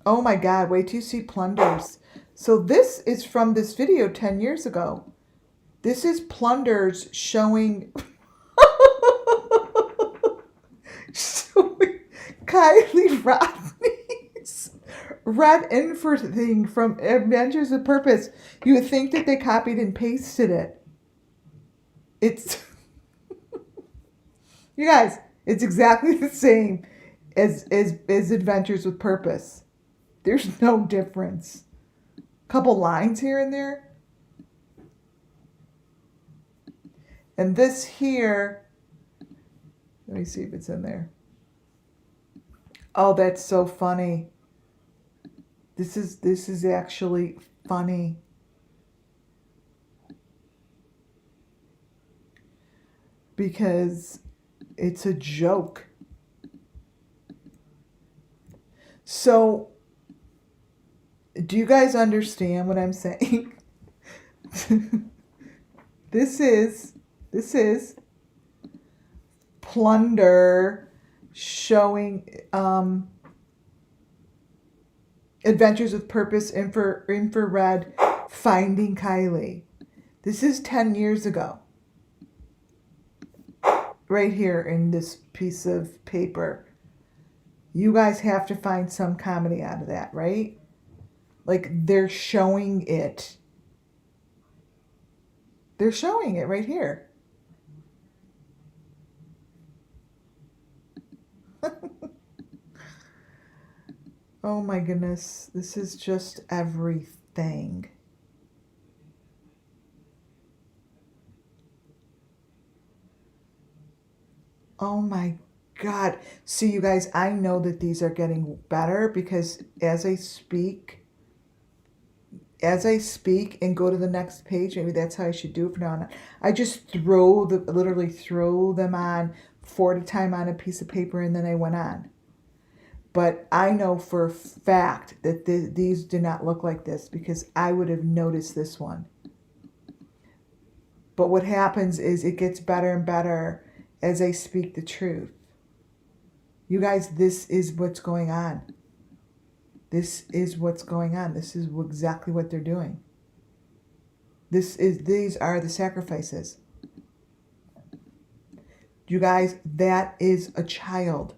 oh my God, wait till you see Plunders. So this is from this video 10 years ago. This is Plunders showing, showing KIELYRODNI's red infer thing from Adventures of Purpose. You would think that they copied and pasted it. It's, you guys, it's exactly the same as Adventures with Purpose. There's no difference. Couple lines here and there. And this here, let me see if it's in there. Oh, that's so funny. This is actually funny. Because it's a joke. So, do you guys understand what I'm saying? This is Plunder showing Adventures with Purpose infrared finding Kylie. This is 10 years ago. Right here in this piece of paper. You guys have to find some comedy out of that, right? Like, they're showing it. They're showing it right here. Oh my goodness. This is just everything. Oh my God. See, you guys, I know that these are getting better because as I speak and go to the next page, maybe that's how I should do it from now on. I just literally throw them on 4 at a time on a piece of paper, and then I went on. But I know for a fact that these do not look like this because I would have noticed this one. But what happens is it gets better and better as I speak the truth. You guys, this is what's going on. This is what's going on. This is exactly what they're doing. These are the sacrifices. You guys, that is a child.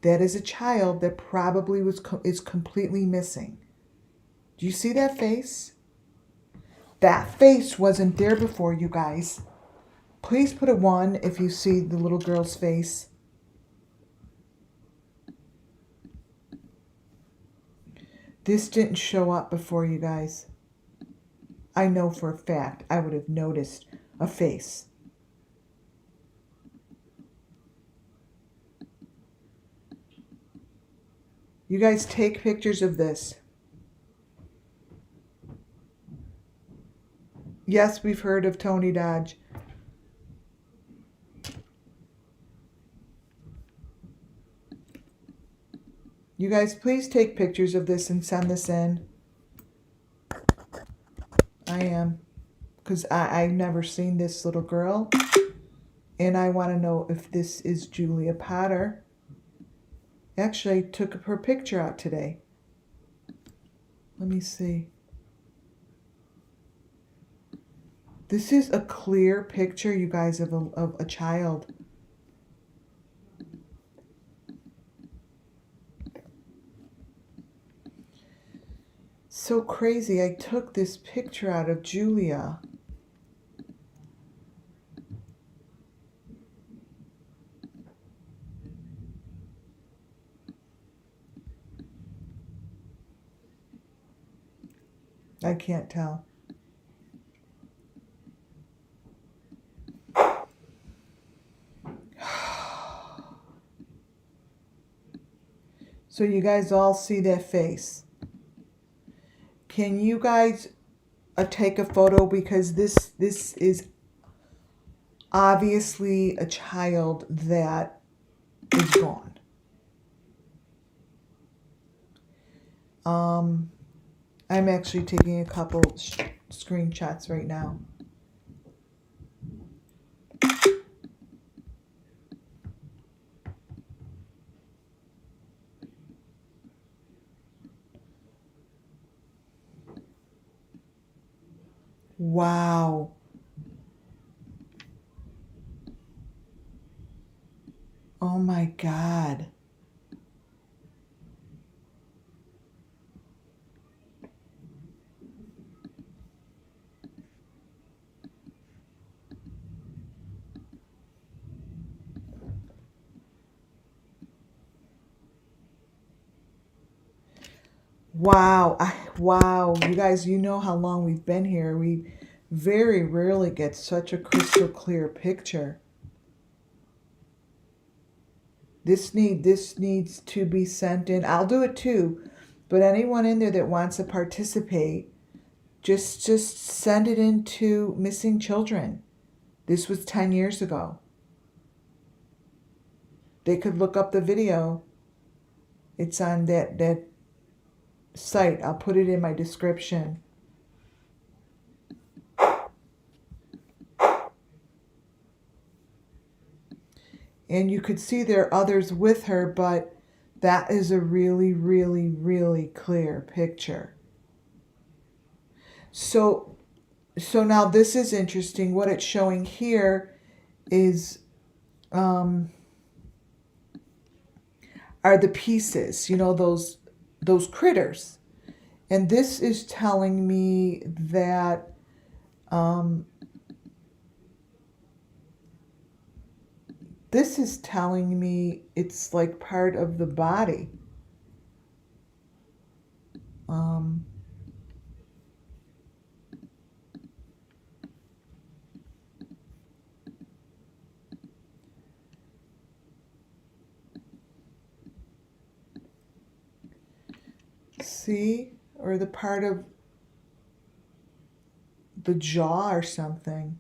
That is a child that probably is completely missing. Do you see that face? That face wasn't there before, you guys. Please put a 1 if you see the little girl's face. This didn't show up before, you guys. I know for a fact I would have noticed a face. You guys take pictures of this. Yes, we've heard of Tony Dodge. You guys, please take pictures of this and send this in. I am. Because I've never seen this little girl. And I want to know if this is Julia Potter. Actually, I took her picture out today. Let me see. This is a clear picture, you guys, of a child. So crazy. I took this picture out of Julia. I can't tell. So you guys all see that face. Can you guys take a photo, because this is obviously a child that is gone. I'm actually taking a couple screenshots right now. Wow. Oh my God. Wow. Wow. You guys, you know how long we've been here. We very rarely get such a crystal clear picture. This needs to be sent in. I'll do it too. But anyone in there that wants to participate, just send it in to Missing Children. This was 10 years ago. They could look up the video. It's on that site. I'll put it in my description. And you could see there are others with her, but that is a really, really, really clear picture. So now this is interesting. What it's showing here is are the pieces, you know, those critters. And this is telling me that this is telling me it's like part of the body. See? Or the part of the jaw or something.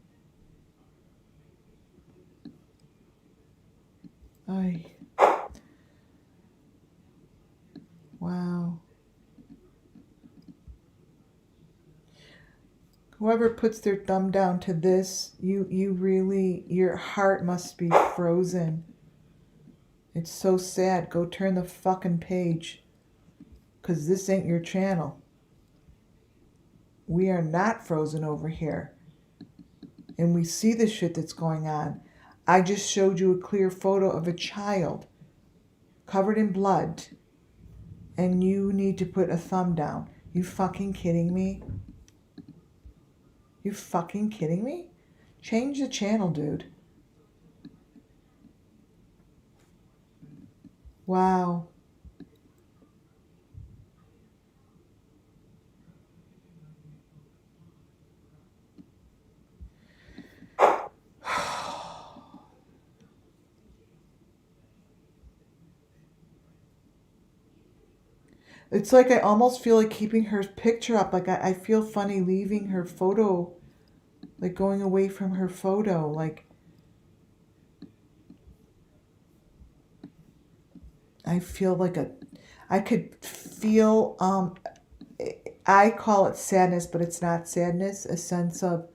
Ay. Wow. Whoever puts their thumb down to this, you really, your heart must be frozen. It's so sad. Go turn the fucking page. Because this ain't your channel. We are not frozen over here. And we see the shit that's going on. I just showed you a clear photo of a child covered in blood. And you need to put a thumb down. You fucking kidding me? You fucking kidding me? Change the channel, dude. Wow. It's like I almost feel like keeping her picture up. Like I feel funny leaving her photo like going away from her photo, like I feel like I could feel, I call it sadness, but it's not sadness, a sense of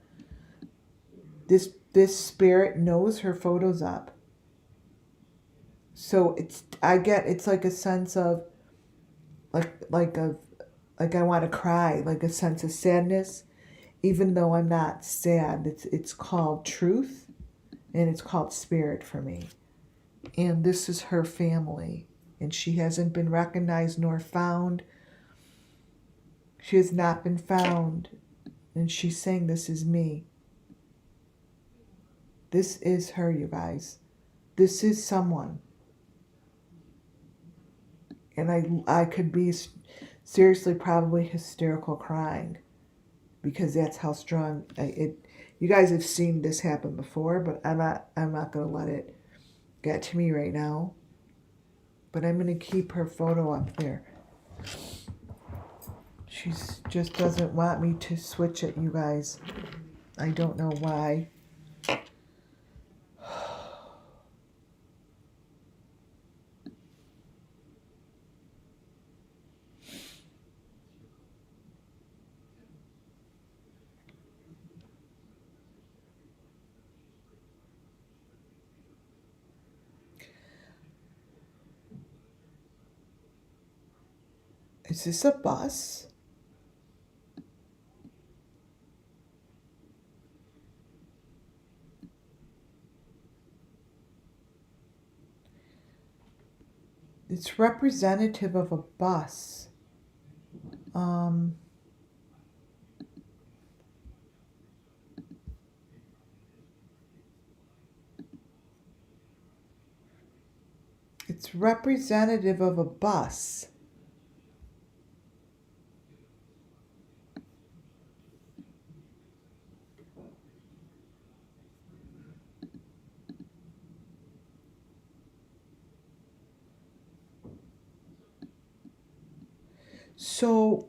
this spirit knows her photo's up. So it's like a sense of like I want to cry, like a sense of sadness, even though I'm not sad. It's called truth, and it's called spirit for me. And this is her family, and she hasn't been recognized nor found. She has not been found, and she's saying, "This is me. This is her, you guys. This is someone." And I could be seriously probably hysterical crying, because that's how strong it. You guys have seen this happen before, but I'm not going to let it get to me right now. But I'm going to keep her photo up there. She just doesn't want me to switch it, you guys. I don't know why. Is this a bus? It's representative of a bus. It's representative of a bus. So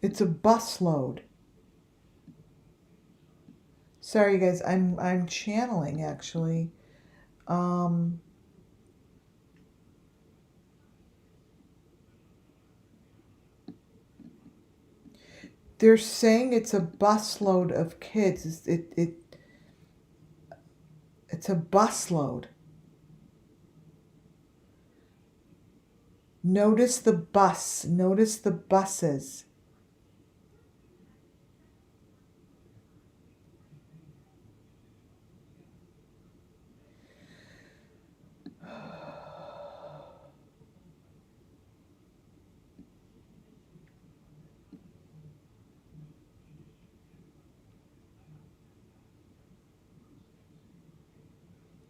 it's a busload. Sorry guys, I'm channeling actually. They're saying it's a busload of kids. It's a busload. Notice the bus. Notice the buses.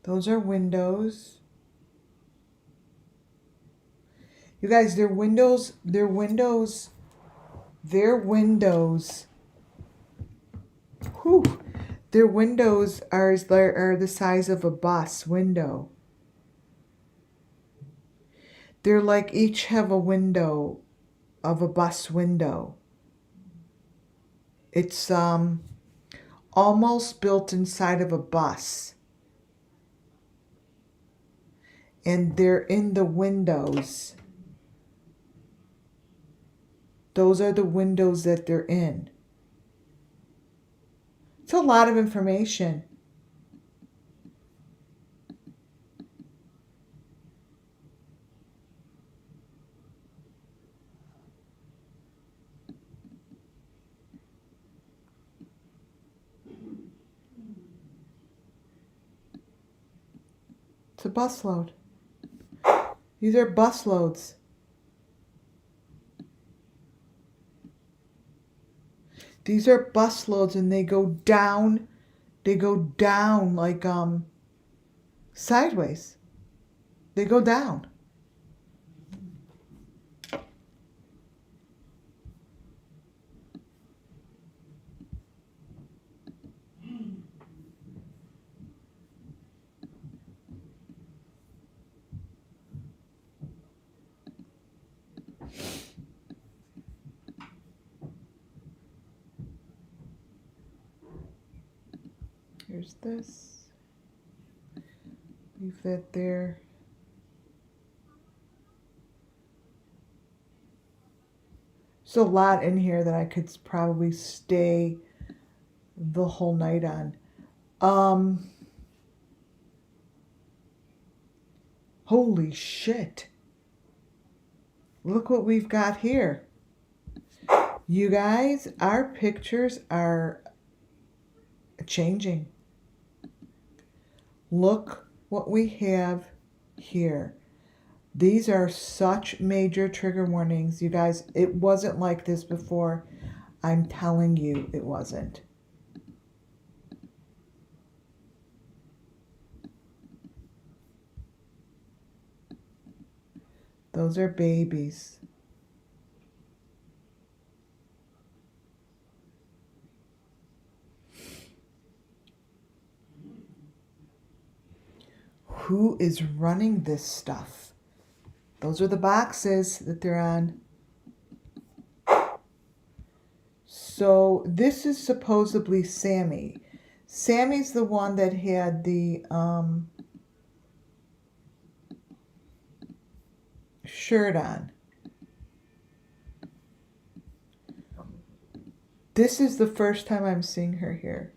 Those are windows. You guys, their windows. Whew, their windows are the size of a bus window. They're like each have a window of a bus window. It's almost built inside of a bus. And they're in the windows. Those are the windows that they're in. It's a lot of information. It's a busload. These are busloads. These are busloads, and they go down. They go down like sideways. They go down. There's this. Leave that there. There's a lot in here that I could probably stay the whole night on. Holy shit. Look what we've got here. You guys, our pictures are changing. Look what we have here. These are such major trigger warnings. You guys, it wasn't like this before. I'm telling you, it wasn't. Those are babies. Who is running this stuff? Those are the boxes that they're on. So this is supposedly Sami. Sami's the one that had the shirt on. This is the first time I'm seeing her here.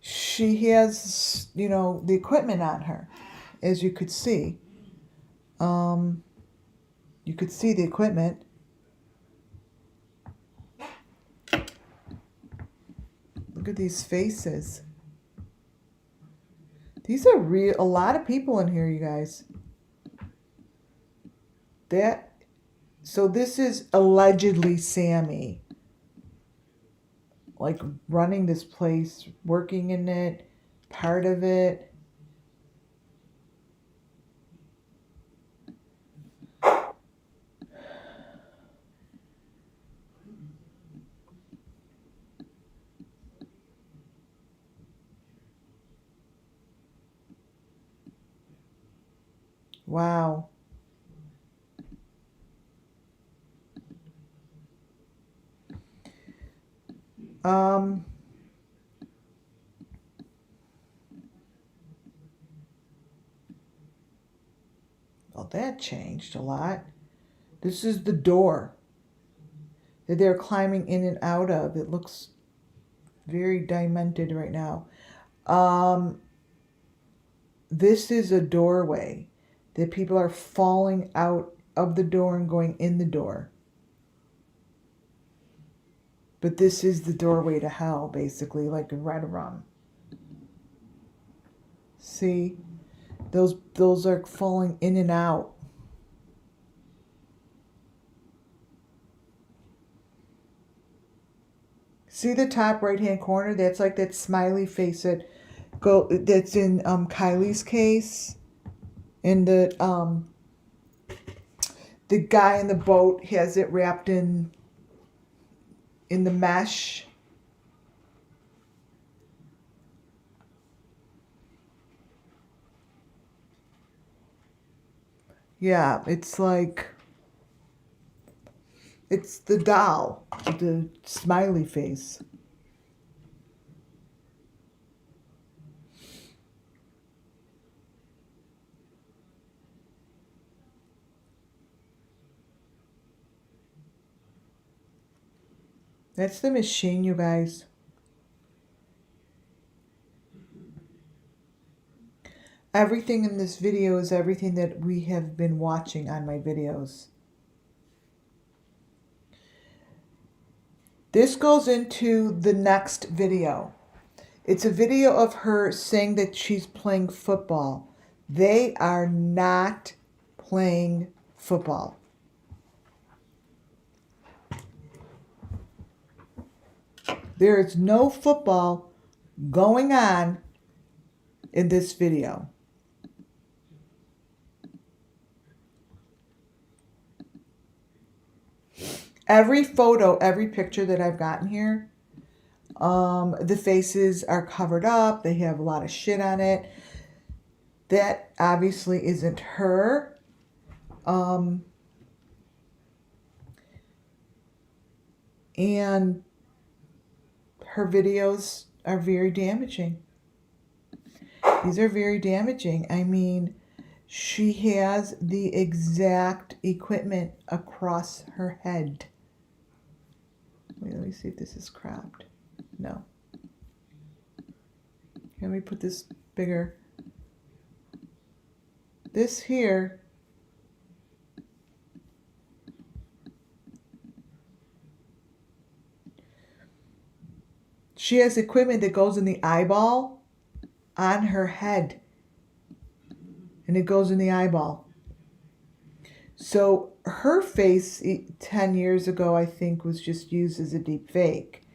She has, you know, the equipment on her, as you could see. You could see the equipment. Look at these faces. These are real, a lot of people in here, you guys. So this is allegedly Sami. Like running this place, working in it, part of it. Wow. Well, that changed a lot. This is the door that they're climbing in and out of. It looks very demented right now. This is a doorway that people are falling out of the door and going in the door. But this is the doorway to hell, basically, like a red rum. See? Those are falling in and out. See the top right-hand corner? That's like that smiley face that's in Kylie's case. And the guy in the boat has it wrapped in the mesh. Yeah, it's like, it's the doll, the smiley face. That's the machine, you guys. Everything in this video is everything that we have been watching on my videos. This goes into the next video. It's a video of her saying that she's playing football. They are not playing football. There is no football going on in this video. Every photo, every picture that I've gotten here, the faces are covered up. They have a lot of shit on it. That obviously isn't her. And her videos are very damaging. These are very damaging. I mean, she has the exact equipment across her head. Wait, let me see if this is cropped. No. Let me put this bigger. This here she has equipment that goes in the eyeball on her head. And it goes in the eyeball. So her face 10 years ago, I think, was just used as a deep fake.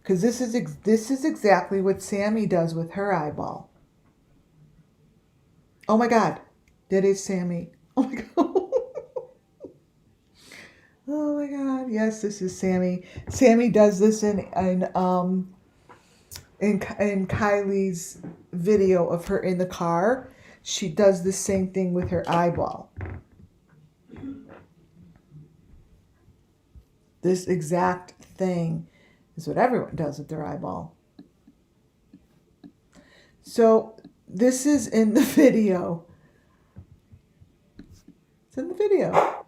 Because this is exactly what Sami does with her eyeball. Oh my God. That is Sami. Oh my God. Oh my God. Yes, this is Sami. Sami does this in Kylie's video of her in the car. She does the same thing with her eyeball. This exact thing is what everyone does with their eyeball. So this is in the video. It's in the video.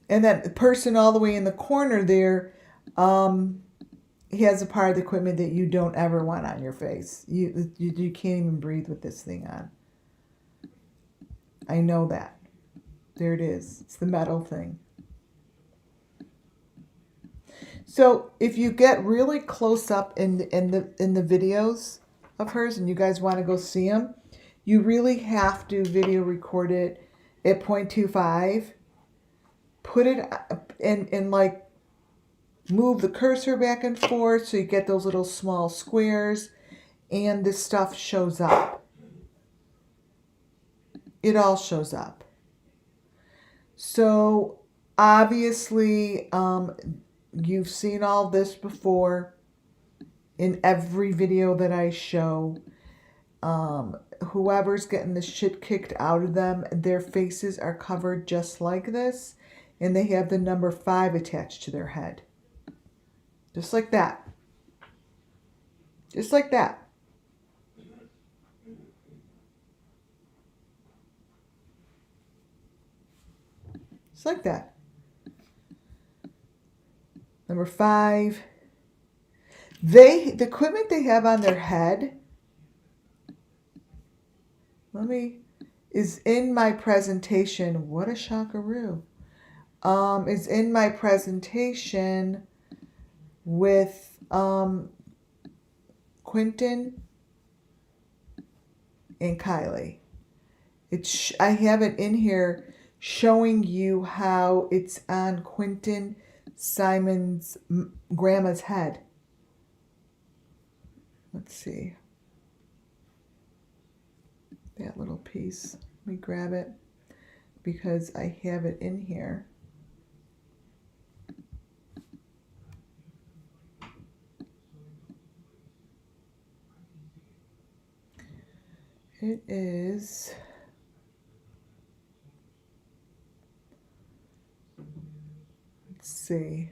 And that the person all the way in the corner there, he has a part of the equipment that you don't ever want on your face. You can't even breathe with this thing on. I know that. There it is. It's the metal thing. So if you get really close up in the videos of hers, and you guys want to go see them, you really have to video record it at 0.25. Put it and like move the cursor back and forth so you get those little small squares, and this stuff shows up. It all shows up. So obviously, you've seen all this before in every video that I show. Whoever's getting the shit kicked out of them, their faces are covered just like this, and they have the number 5 attached to their head. Just like that. Just like that. Just like that. Number 5. The equipment they have on their head, is in my presentation. What a shockaroo. Is in my presentation with Quinton and Kylie. I have it in here showing you how it's on Quinton Simon's grandma's head. Let's see. That little piece. Let me grab it because I have it in here. It is, let's see.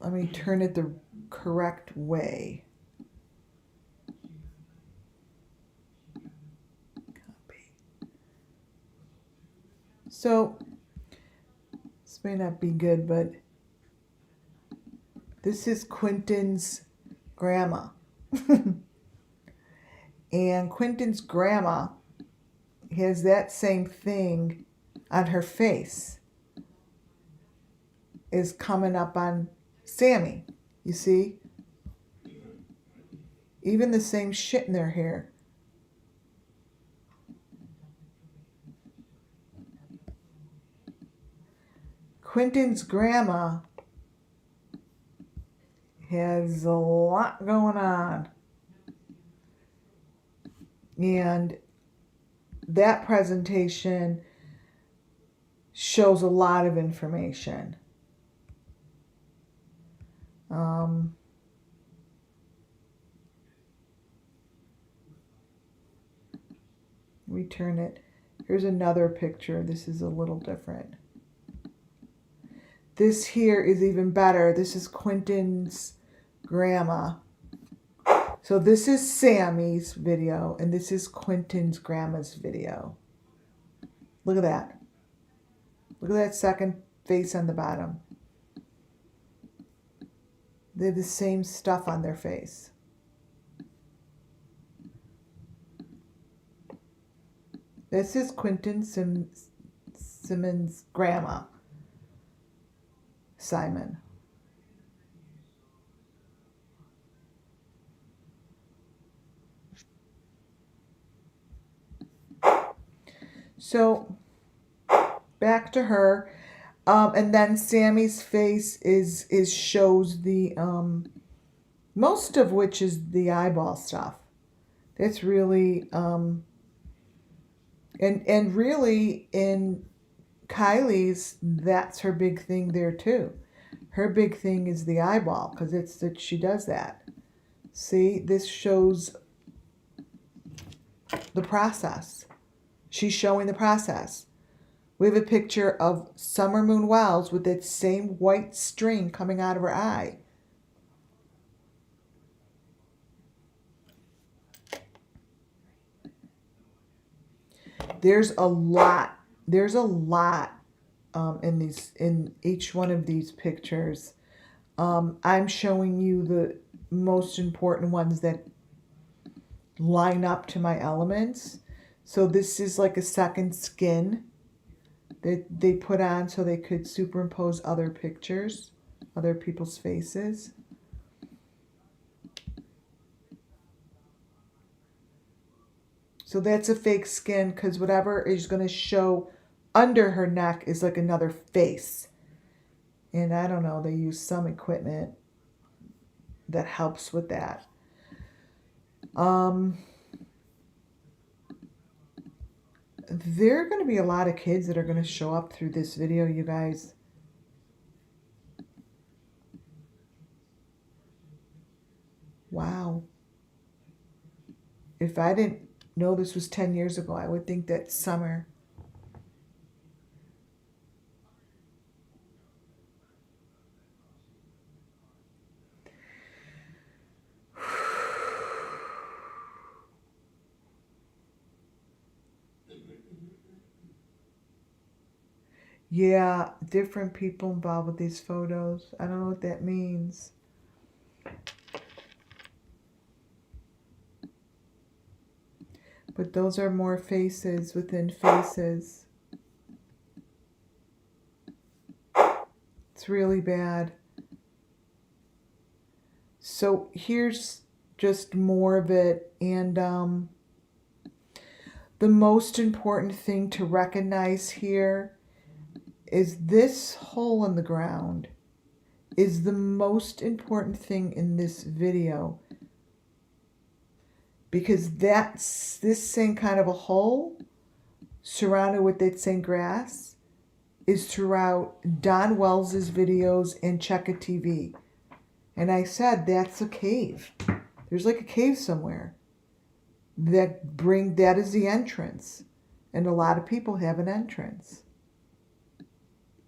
Let me turn it the correct way. Copy. So, this may not be good, but this is Quinton's grandma. And Quinton's grandma has that same thing on her face. Is coming up on Sami. You see? Even the same shit in their hair. Quinton's grandma has a lot going on. And that presentation shows a lot of information. We turn it. Here's another picture. This is a little different. This here is even better. This is Quinton's grandma. So this is Sammy's video, and this is Quinton's grandma's video. Look at that. Look at that second face on the bottom. They have the same stuff on their face. This is Simon's grandma, Simon. So back to her, and then Sammy's face is shows the most of which is the eyeball stuff. That's really and really in Kylie's, that's her big thing there too. Her big thing is the eyeball, because it's that she does that. See, this shows the process. She's showing the process. We have a picture of Summer Moon Wells with that same white string coming out of her eye. There's a lot in each one of these pictures. I'm showing you the most important ones that line up to my elements. So this is like a second skin that they put on so they could superimpose other pictures, other people's faces. So that's a fake skin, because whatever is going to show under her neck is like another face. And I don't know, they use some equipment that helps with that. There are going to be a lot of kids that are going to show up through this video, you guys. Wow. If I didn't know this was 10 years ago, I would think that summer. Yeah, different people involved with these photos. I don't know what that means. But those are more faces within faces. It's really bad. So here's just more of it. And the most important thing to recognize here is this hole in the ground is the most important thing in this video, because that's this same kind of a hole surrounded with that same grass is throughout Don Wells's videos and Checka TV. And I said that's a cave. There's like a cave somewhere that is the entrance. And a lot of people have an entrance.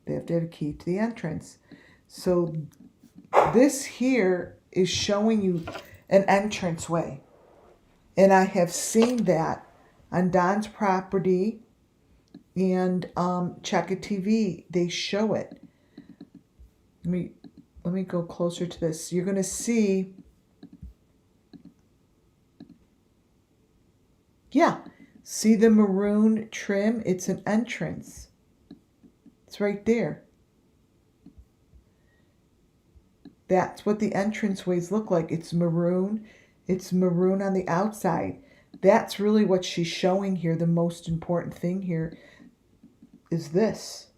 They have to have a key to the entrance. So this here is showing you an entranceway. And I have seen that on Don's property and Checka TV. They show it. Let me go closer to this. You're going to see, yeah, see the maroon trim? It's an entrance. It's right there. That's what the entranceways look like. It's maroon. It's maroon on the outside. That's really what she's showing here. The most important thing here is this.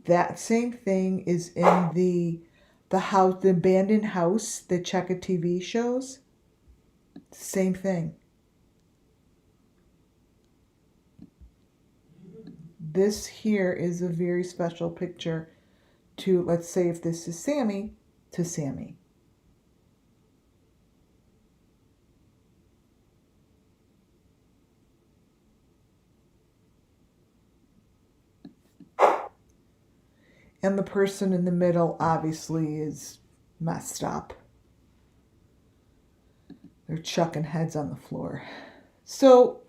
That same thing is in the house, the abandoned house that Checka TV shows. Same thing. This here is a very special picture to, let's say if this is Sammy, to Sammy. And the person in the middle obviously is messed up. They're chucking heads on the floor. So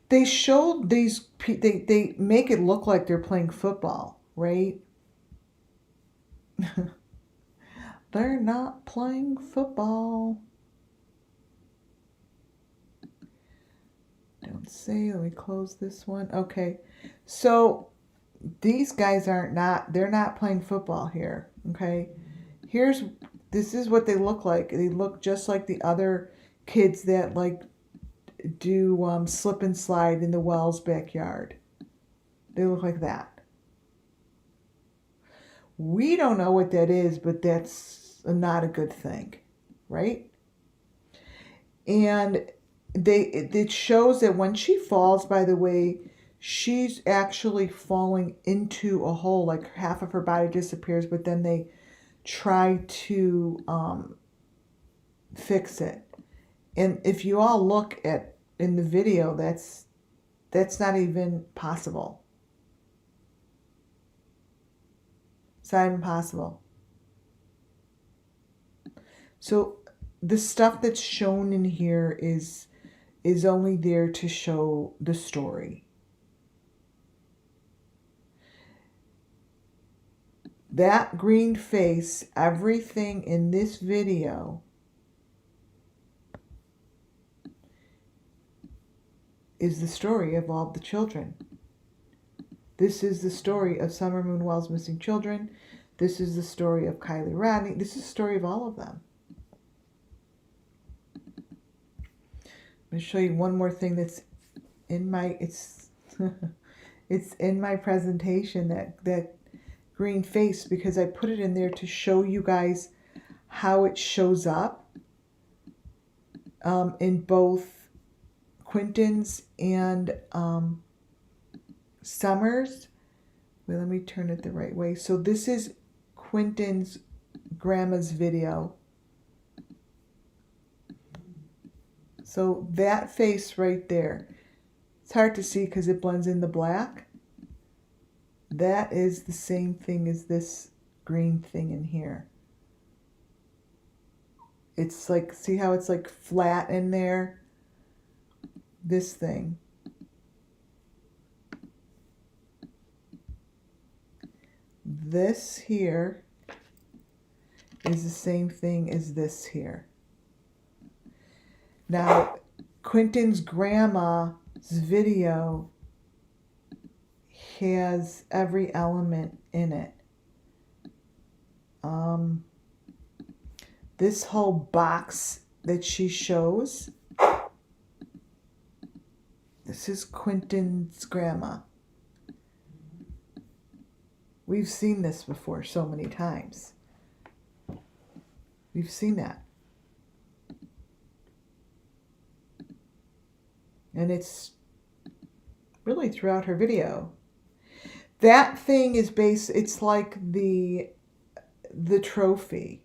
they showed these, they make it look like they're playing football, right? They're not playing football. Don't say, let me close this one. Okay, so these guys they're not playing football here, okay? This is what they look like. They look just like the other kids that like do slip and slide in the Wells backyard. They look like that. We don't know what that is, but that's not a good thing, right? And it shows that when she falls, by the way, she's actually falling into a hole, like half of her body disappears, but then they try to fix it. And if you all look at in the video, that's not even possible. It's not even possible. So the stuff that's shown in here is only there to show the story. That green face, everything in this video is the story of all the children. This is the story of Summer Moon Wells' missing children. This is the story of KIELYRODNI. This is the story of all of them. I'm going to show you one more thing that's in my, it's in my presentation, that green face, because I put it in there to show you guys how it shows up in both Quinton's and Summer's. Wait, let me turn it the right way. So this is Quinton's grandma's video. So that face right there, it's hard to see because it blends in the black. That is the same thing as this green thing in here. It's like, see how it's like flat in there? This thing. This here is the same thing as this here. Now, Quinton's grandma's video has every element in it. This whole box that she shows, this is Quinton's grandma. We've seen this before so many times. We've seen that. And it's really throughout her video. That thing is it's like the trophy.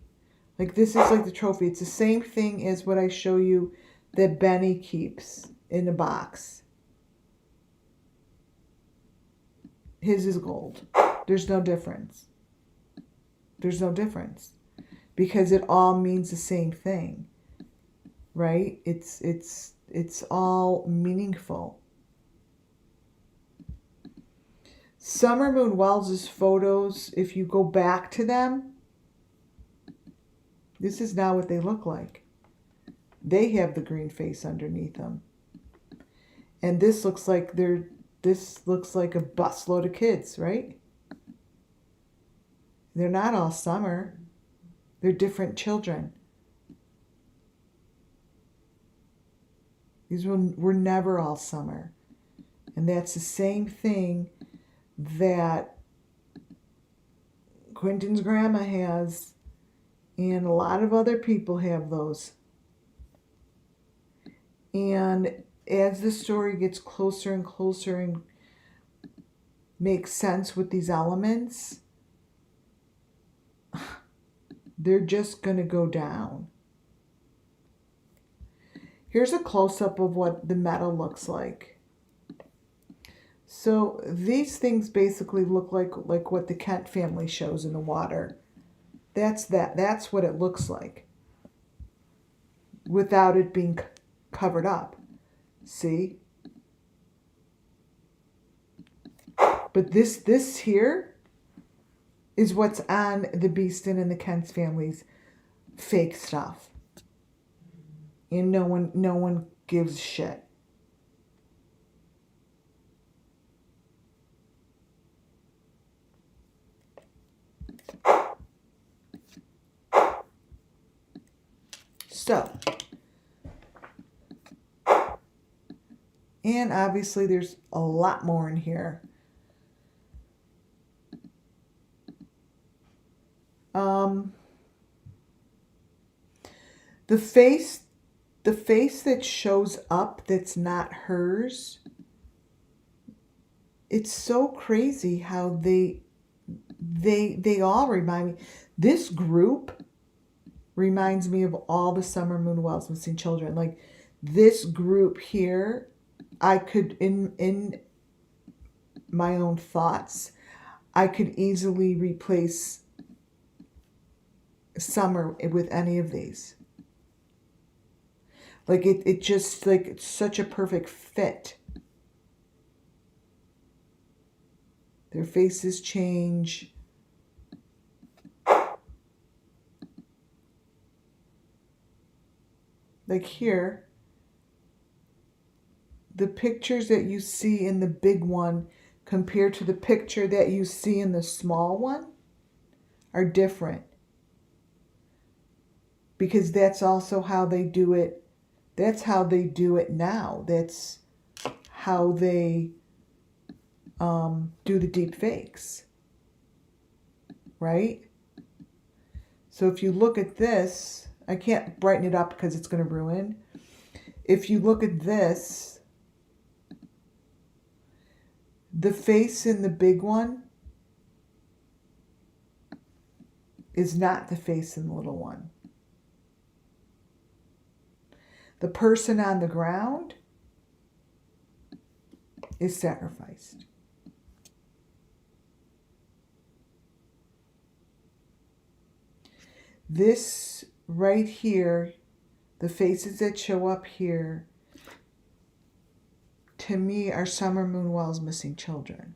Like this is like the trophy. It's the same thing as what I show you that Benny keeps in a box. His is gold. There's no difference. There's no difference. Because it all means the same thing. Right? It's all meaningful. Summer Moon Wells' photos, if you go back to them, this is not what they look like. They have the green face underneath them. And this looks like this looks like a busload of kids, right? They're not all Summer. They're different children. These were never all Summer. And that's the same thing that Quinton's grandma has, and a lot of other people have those. And as the story gets closer and closer and makes sense with these elements, they're just going to go down. Here's a close-up of what the metal looks like. So these things basically look like what the Kent family shows in the water. That's what it looks like without it being covered up. See? But this here is what's on the Beeston and the Kent family's fake stuff. And no one gives a shit. So, and obviously there's a lot more in here. The face that shows up that's not hers, it's so crazy how they all remind me. This group reminds me of all the Summer Moon Wells missing children. Like this group here, I could in my own thoughts, I could easily replace Summer with any of these. Like it just like it's such a perfect fit. Their faces change. Like here, the pictures that you see in the big one compared to the picture that you see in the small one are different. Because that's also how they do it. That's how they do it now. That's how they do the deep fakes. Right? So if you look at this, I can't brighten it up because it's going to ruin. If you look at this, the face in the big one is not the face in the little one. The person on the ground is sacrificed. This right here, the faces that show up here, to me are Summer Moon Wells missing children.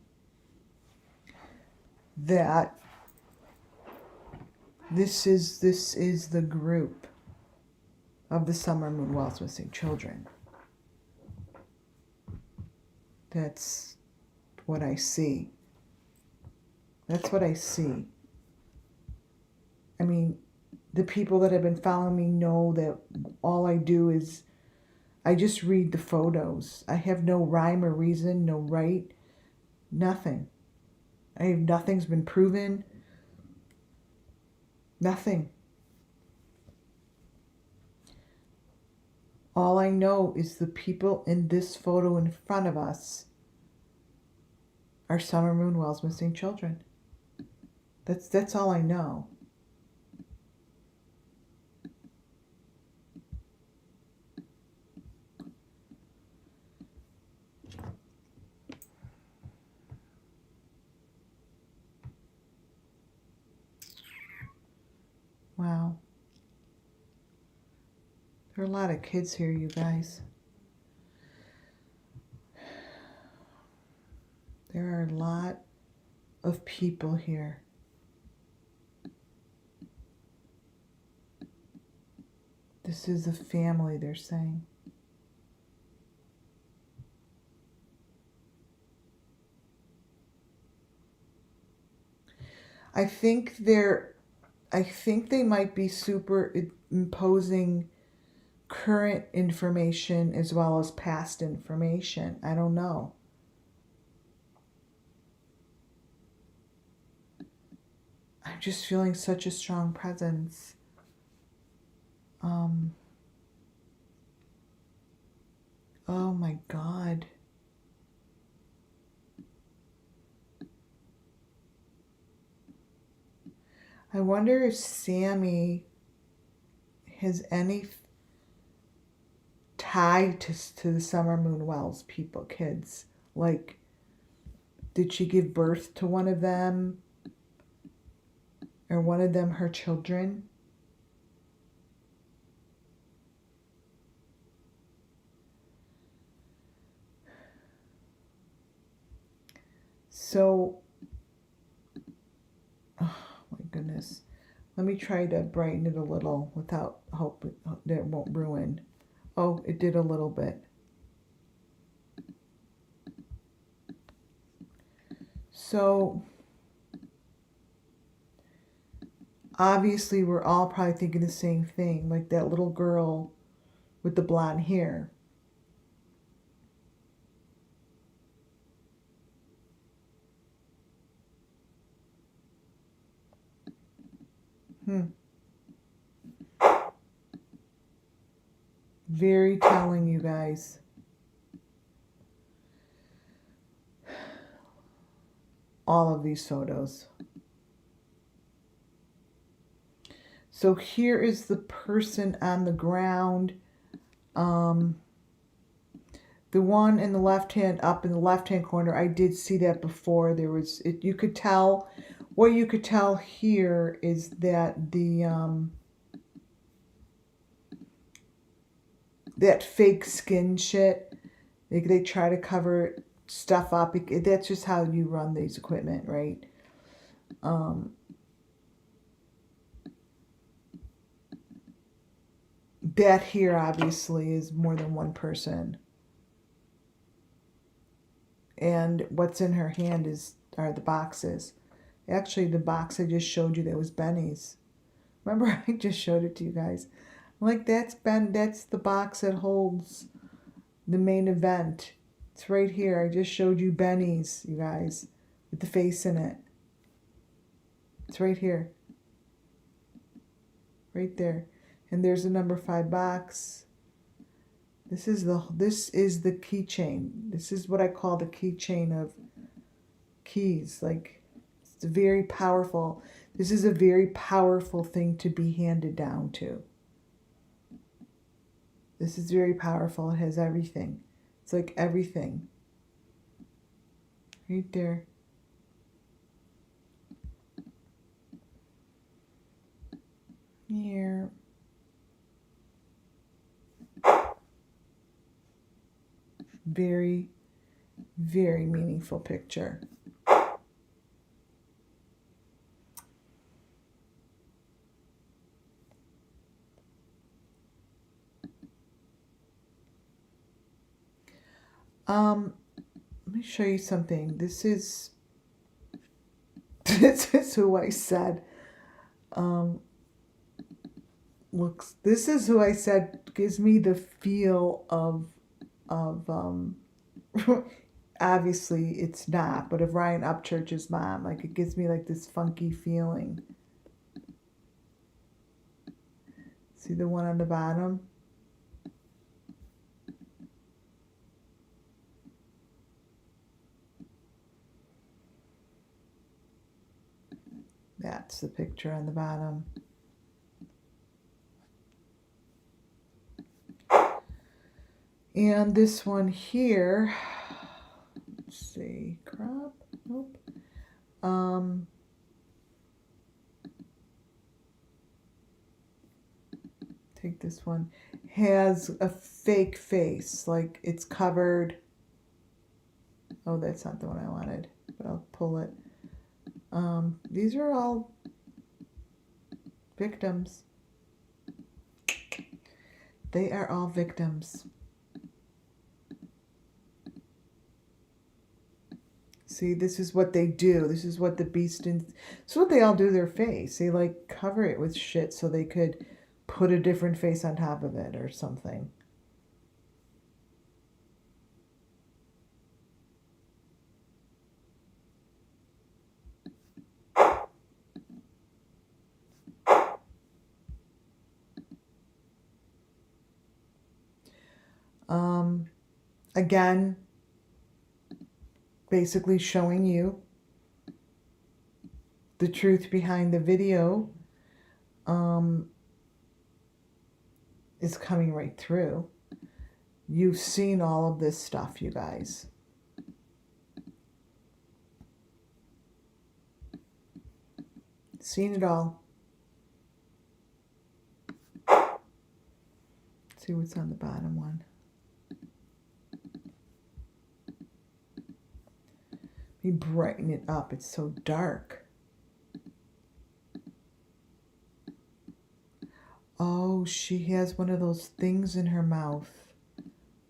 That this is the group of the Summer Moon Wells missing children. That's what I see. That's what I see. I mean, the people that have been following me know that all I do is I just read the photos. I have no rhyme or reason, no right, nothing. Nothing's been proven. Nothing. All I know is the people in this photo in front of us are Summer Moon Wells missing children. That's all I know. Wow. There are a lot of kids here, you guys. There are a lot of people here. This is a family, they're saying. I think they might be superimposing current information as well as past information. I don't know. I'm just feeling such a strong presence. Oh my God. I wonder if Sammy has any tie to the Summer Moon Wells kids. Like, did she give birth to one of them? Or one of them her children? So, oh my goodness. Let me try to brighten it a little without hope that it won't ruin. Oh, it did a little bit. So, obviously we're all probably thinking the same thing, like that little girl with the blonde hair. Very telling, you guys. All of these photos. So here is the person on the ground. The one in the left hand, up in the left hand corner, I did see that before. There was, you could tell, what you could tell here is that that fake skin shit, they try to cover stuff up. That's just how you run these equipment, right? That here obviously is more than one person. And what's in her hand are the boxes. Actually, the box I just showed you, that was Benny's. Remember, I just showed it to you guys. I'm like, that's the box that holds the main event. It's right here. I just showed you Benny's, you guys, with the face in it. It's right here. Right there. And there's the number 5 box. This is the keychain. This is what I call the keychain of keys. Like, it's very powerful. This is a very powerful thing to be handed down to. This is very powerful. It has everything. It's like everything. Right there. Here. Very, very meaningful picture. Let me show you something. This is who I said this is who I said gives me the feel of obviously it's not, but of Ryan Upchurch's mom. Like, it gives me like this funky feeling. See the one on the bottom? That's the picture on the bottom. And this one here, let's see, crop, nope. Take this one, has a fake face, like it's covered. Oh, that's not the one I wanted, but I'll pull it. These are all victims. They are all victims. See, this is what they do. This is what the beast this is what they all do to their face. They like cover it with shit so they could put a different face on top of it or something. Again, basically showing you the truth behind the video is coming right through. You've seen all of this stuff, you guys. Seen it all. Let's see what's on the bottom one. Let me brighten it up. It's so dark. Oh, she has one of those things in her mouth.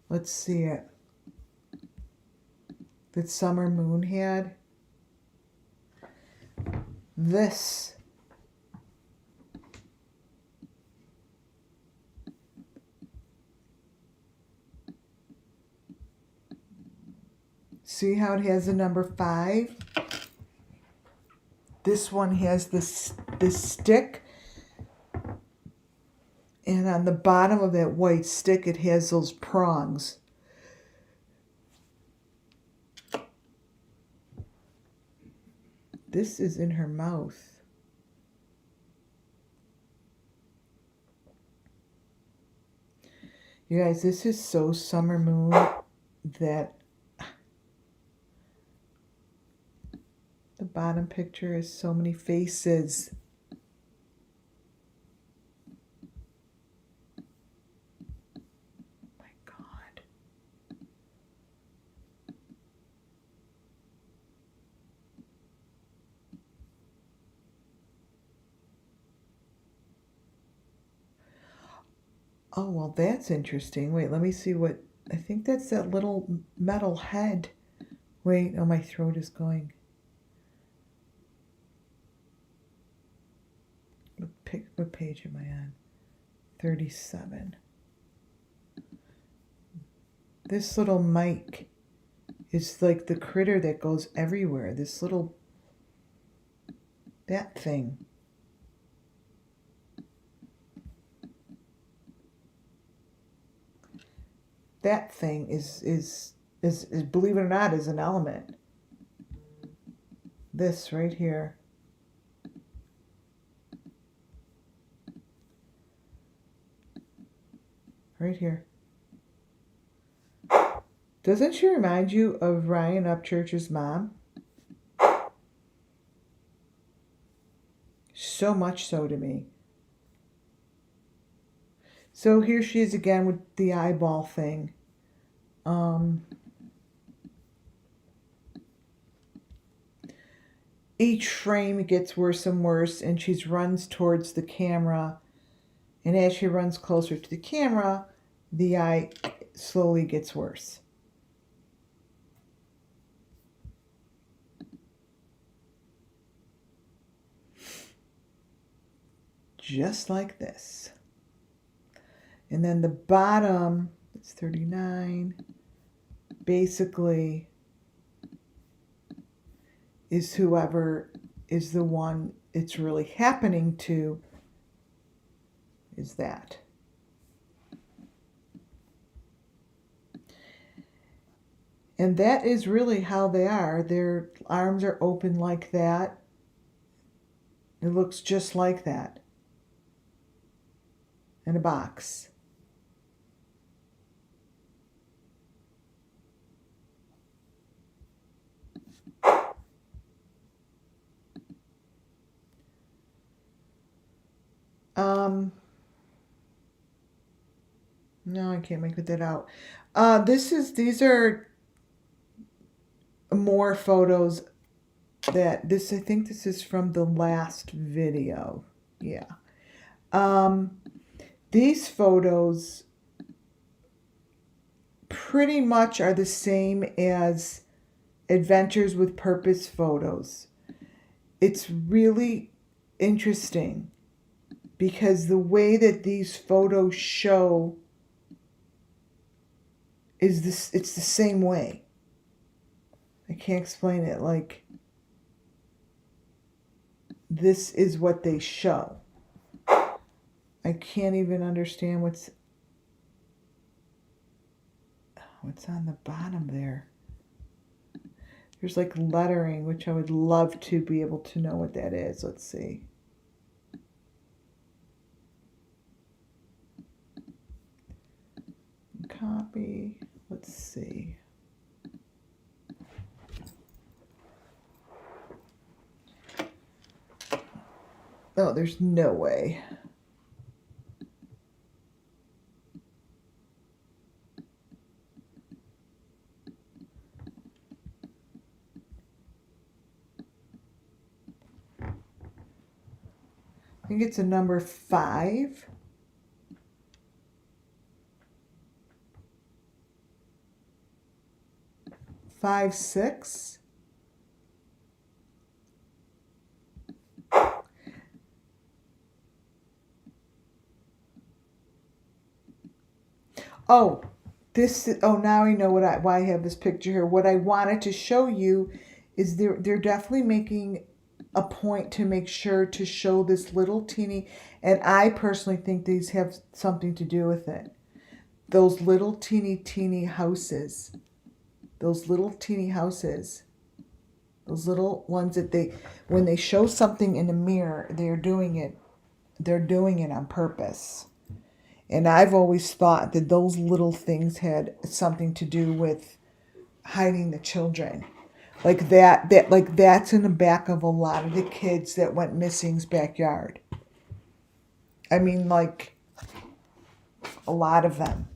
Let's see it. That Summer Moon had. This. See how it has the number 5? This one has this stick. And on the bottom of that white stick, it has those prongs. This is in her mouth. You guys, this is so Summer Moon that the bottom picture is so many faces. My God. Oh, well, that's interesting. Wait, let me see what... I think that's that little metal head. Wait, oh, my throat is going. What page am I on? 37. This little mic is like the critter that goes everywhere. This little... that thing. That thing is believe it or not, is an element. This right here. Right here. Doesn't she remind you of Ryan Upchurch's mom? So much so to me. So here she is again with the eyeball thing. Each frame gets worse and worse, and she runs towards the camera. And as she runs closer to the camera, the eye slowly gets worse. Just like this. And then the bottom, it's 39, basically is whoever is the one it's really happening to, is that. And that is really how they are. Their arms are open like that. It looks just like that. In a box. No, I can't make that out. These are more photos that I think this is from the last video. Yeah. These photos pretty much are the same as Adventures with Purpose photos. It's really interesting because the way that these photos show is this, it's the same way. I can't explain it. Like, this is what they show. I can't even understand what's on the bottom there. There's like lettering, which I would love to be able to know what that is. Let's see. Copy. Let's see. Oh, there's no way. I think it's a number 5. 5, 6. Oh, now I know why I have this picture here. What I wanted to show you is they're definitely making a point to make sure to show this little teeny, and I personally think these have something to do with it. Those little teeny houses. Those little teeny houses. Those little ones that when they show something in the mirror, they're doing it on purpose. And I've always thought that those little things had something to do with hiding the children. Like that's in the back of a lot of the kids that went missing's backyard. I mean, like, a lot of them.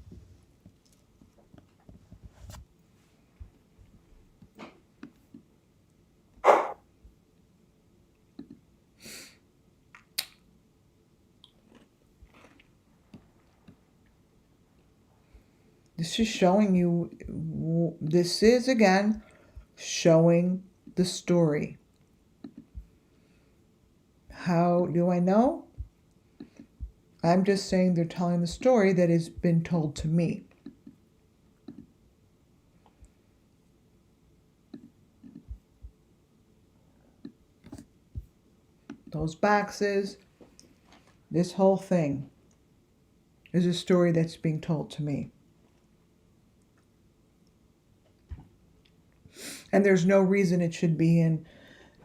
This is showing you, this is again showing the story. How do I know? I'm just saying they're telling the story that has been told to me. Those boxes, this whole thing is a story that's being told to me. And there's no reason it should be in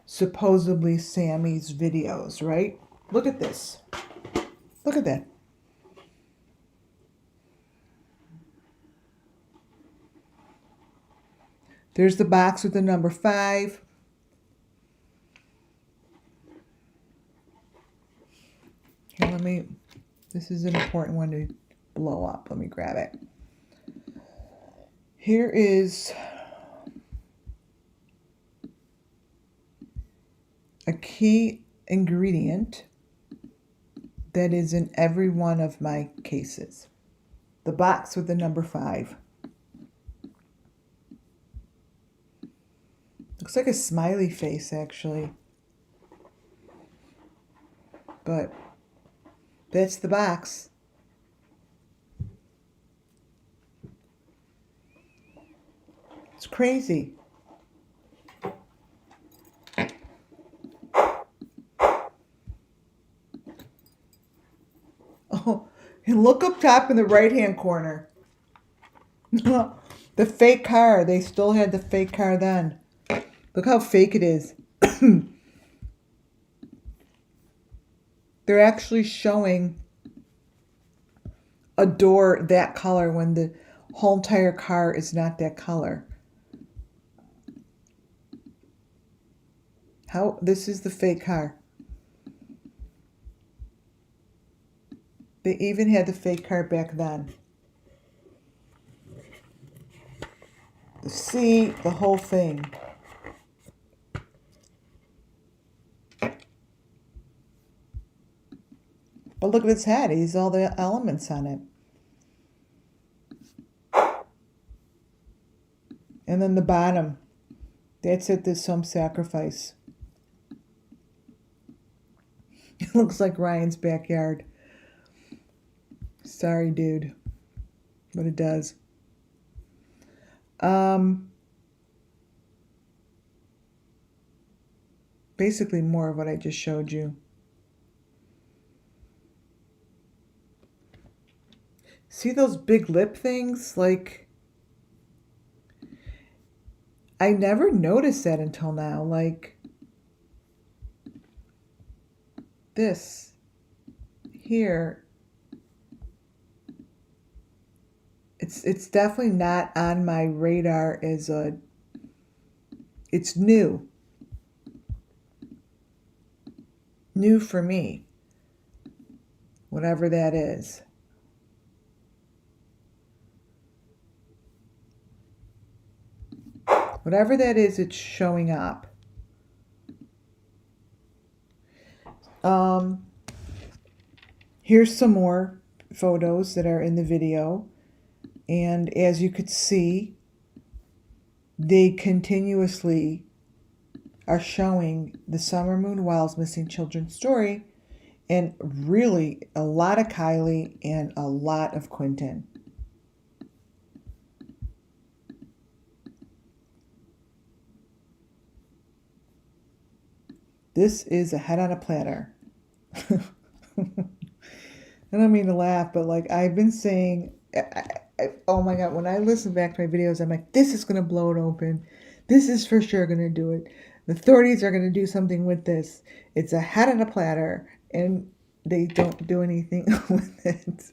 supposedly Sammy's videos, right? Look at this. Look at that. There's the box with the number 5. Here, this is an important one to blow up. Let me grab it. Here is a key ingredient that is in every one of my cases. The box with the number 5. Looks like a smiley face, actually. But that's the box. It's crazy. Oh, and look up top in the right-hand corner. The fake car. They still had the fake car then. Look how fake it is. They're actually showing a door that color when the whole entire car is not that color. This is the fake car. They even had the fake car back then. See, the whole thing. But look at its head. He's all the elements on it. And then the bottom. That's it. There's some sacrifice. It looks like Ryan's backyard. Sorry, dude. But it does. Basically more of what I just showed you. See those big lip things? Like, I never noticed that until now. Like, this here, it's definitely not on my radar as it's new. new for me, whatever that is. Whatever that is, it's showing up. Here's some more photos that are in the video. And as you could see, they continuously are showing the Summer Moon Wells missing children story, and really a lot of Kylie and a lot of Quinton. This is a head on a platter. I don't mean to laugh, but like I've been saying, oh my God, when I listen back to my videos, I'm like, this is going to blow it open. This is for sure going to do it. The authorities are going to do something with this. It's a head on a platter, and they don't do anything with it.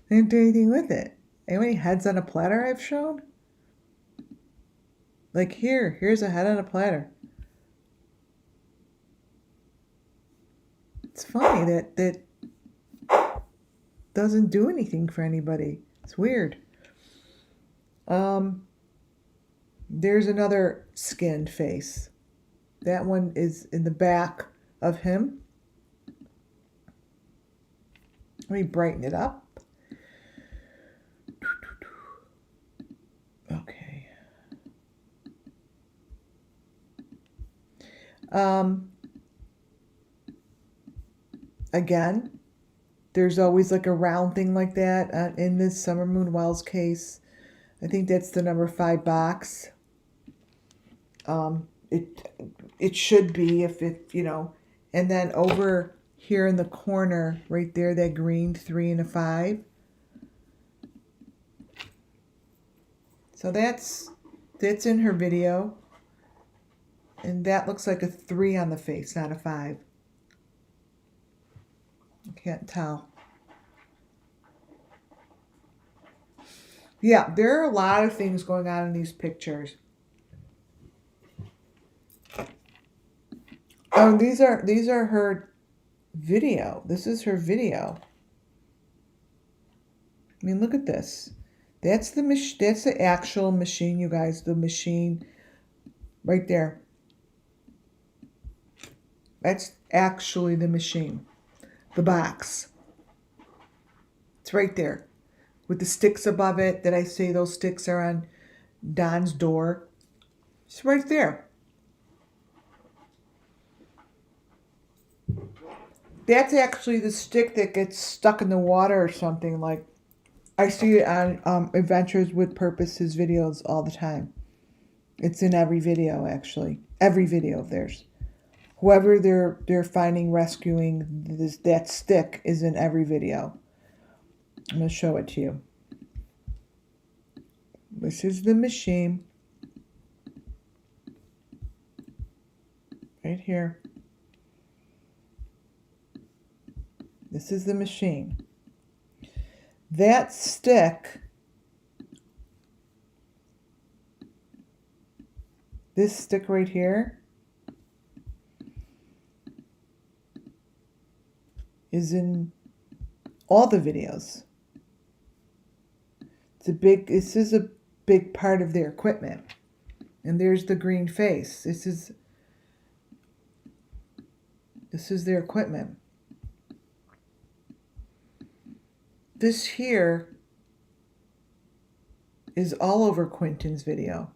They don't do anything with it. How many heads on a platter I've shown? Like here's a head on a platter. It's funny that doesn't do anything for anybody. It's weird. There's another skinned face. That one is in the back of him. Let me brighten it up. Okay. Again, there's always like a round thing like that in this Summer Moon Wells case. I think that's the number 5 box. It should be if it, you know, and then over here in the corner, right there, that green 3 and a 5. So that's in her video. And that looks like a 3 on the face, not a 5. I can't tell. Yeah, there are a lot of things going on in these pictures. Oh, these are her video. This is her video. I mean, look at this. That's the actual machine, you guys. The machine right there. That's actually the machine. The box. It's right there. With the sticks above it that I say those sticks are on Don's door. It's right there. That's actually the stick that gets stuck in the water or something. Like, I see it on Adventures with Purposes videos all the time. It's in every video, actually. Every video of theirs. Whoever they're finding, rescuing, that stick is in every video. I'm going to show it to you. This is the machine. Right here. This is the machine. That stick, this stick right here, is in all the videos. This is a big part of their equipment. And there's the green face. This is their equipment. This here is all over Quinton's video.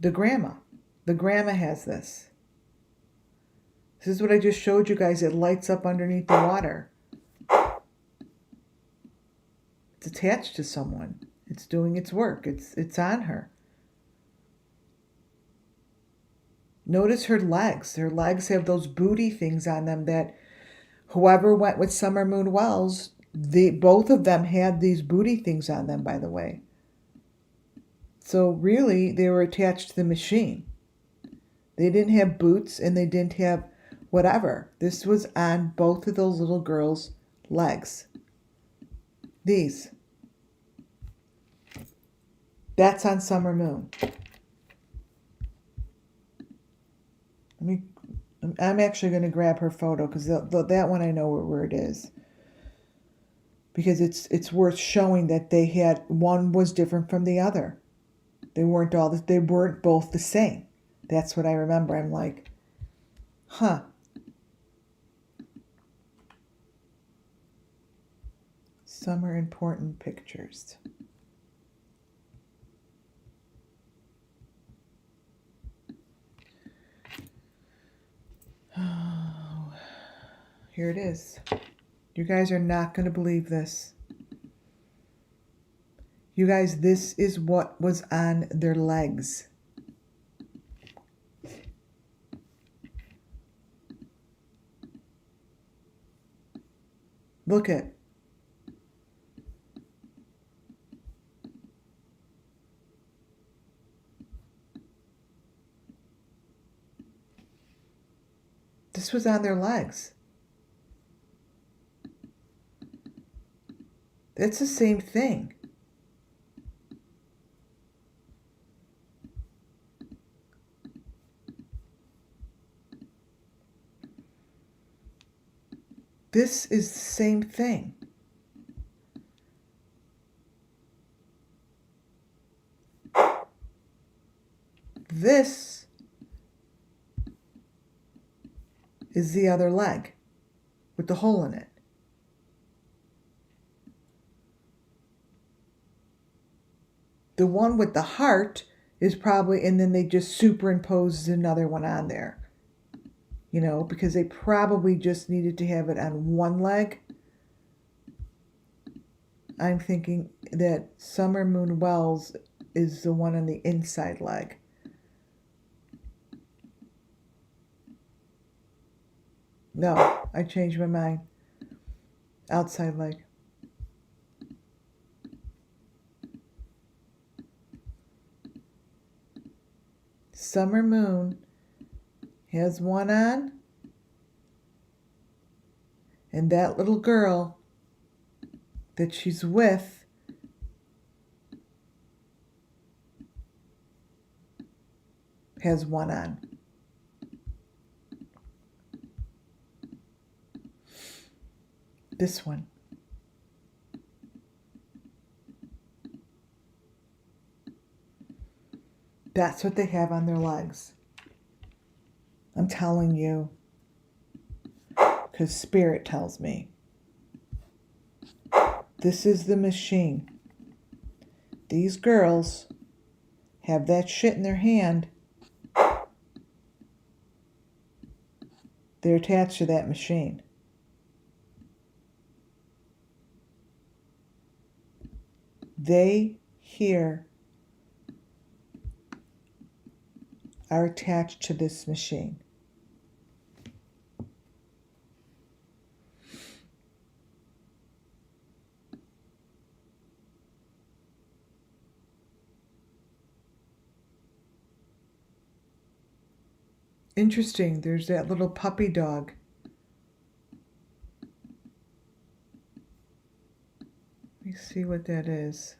The grandma has this. This is what I just showed you guys. It lights up underneath the water. It's attached to someone. It's doing its work. It's on her. Notice her legs. Her legs have those booty things on them that whoever went with Summer Moon Wells, both of them had these booty things on them, by the way. So really, they were attached to the machine. They didn't have boots and they didn't have whatever. This was on both of those little girls' legs. These. That's on Summer Moon. I'm actually going to grab her photo because that one I know where it is. Because it's worth showing that they had, one was different from the other. They weren't both the same. That's what I remember. I'm like, huh. Some are important pictures. Oh, here it is. You guys are not going to believe this. You guys, this is what was on their legs. Look it. This was on their legs. It's the same thing. This is the same thing. This is the other leg with the hole in it. The one with the heart is probably, and then they just superimposed another one on there. You know, because they probably just needed to have it on one leg. I'm thinking that Summer Moon Wells is the one on the inside leg. No, I changed my mind. Outside leg. Summer Moon has one on, and that little girl that she's with has one on. This one. That's what they have on their legs. I'm telling you, because Spirit tells me. This is the machine. These girls have that shit in their hand. They're attached to that machine. They here are attached to this machine. Interesting, there's that little puppy dog. Let me see what that is.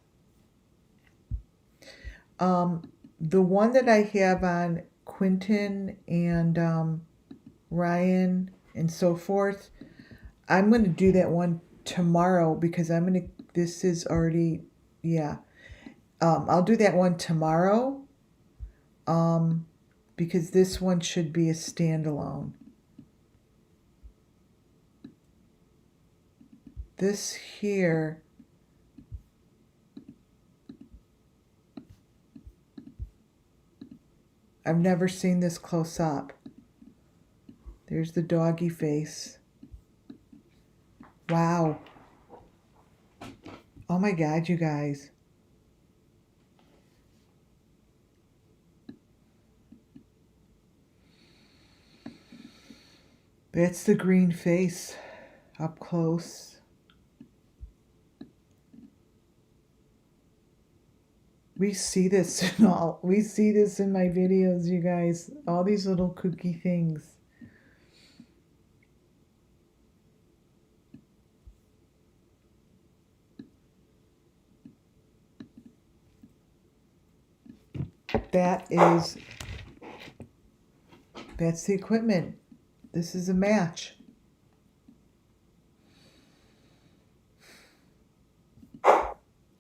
The one that I have on Quentin and Ryan and so forth, I'm going to do that one tomorrow because this is already, yeah. I'll do that one tomorrow because this one should be a standalone. This here, I've never seen this close up. There's the doggy face. Wow. Oh my God, you guys. That's the green face up close. We see this in my videos, you guys. All these little kooky things. That's the equipment. This is a match.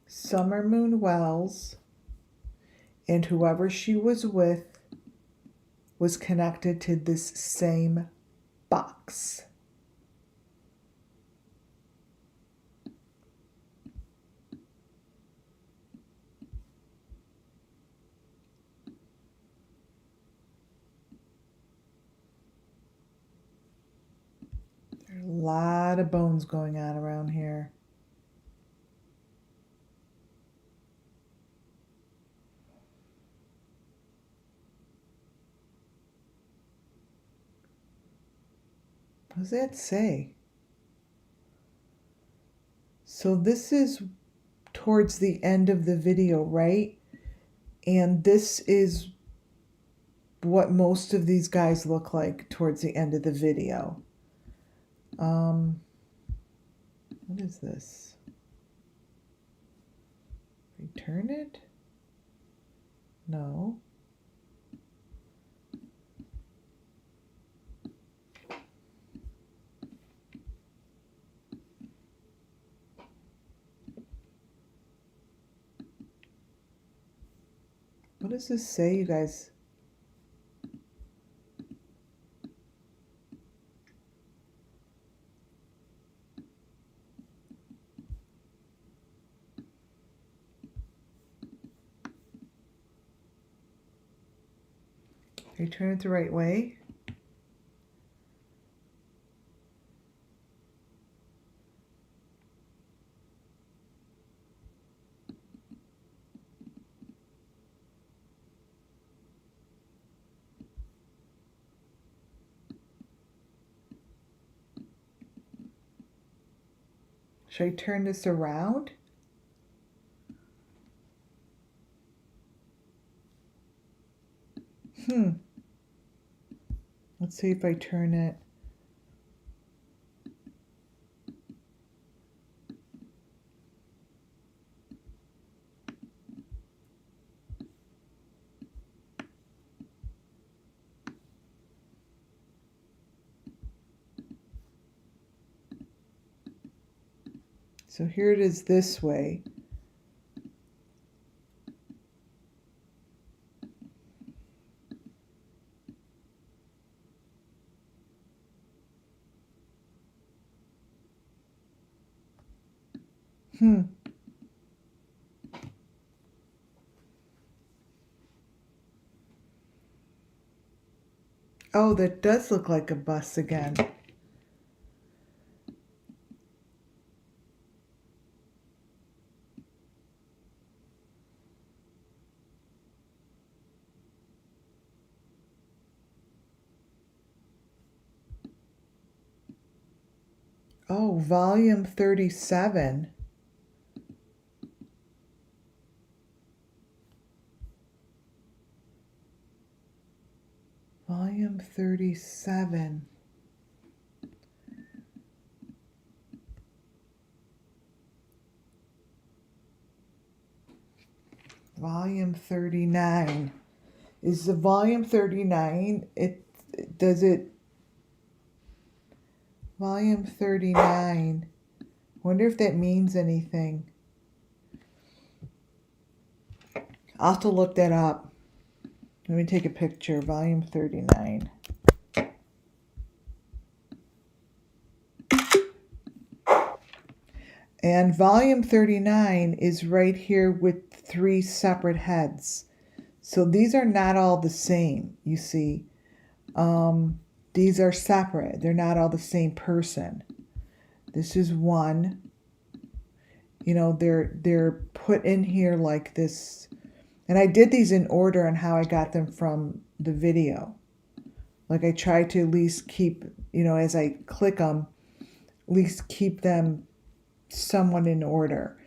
Summer Moon Wells and whoever she was with was connected to this same box. There are a lot of bones going on around here. What does that say? So this is towards the end of the video, right? And this is what most of these guys look like towards the end of the video. What is this? Return it? No. What does this say, you guys? Return it the right way. Should I turn this around? Let's see if I turn it. So here it is this way. Oh, that does look like a bus again. Oh, volume 37. Volume 37. Volume 39. Is the volume 39, volume 39. Wonder if that means anything. I'll have to look that up. Let me take a picture. Volume 39. And volume 39 is right here with 3 separate heads. So these are not all the same, you see. These are separate. They're not all the same person. This is one. You know, they're put in here like this. And I did these in order on how I got them from the video. Like I try to at least keep, you know, as I click them, at least keep them somewhat in order.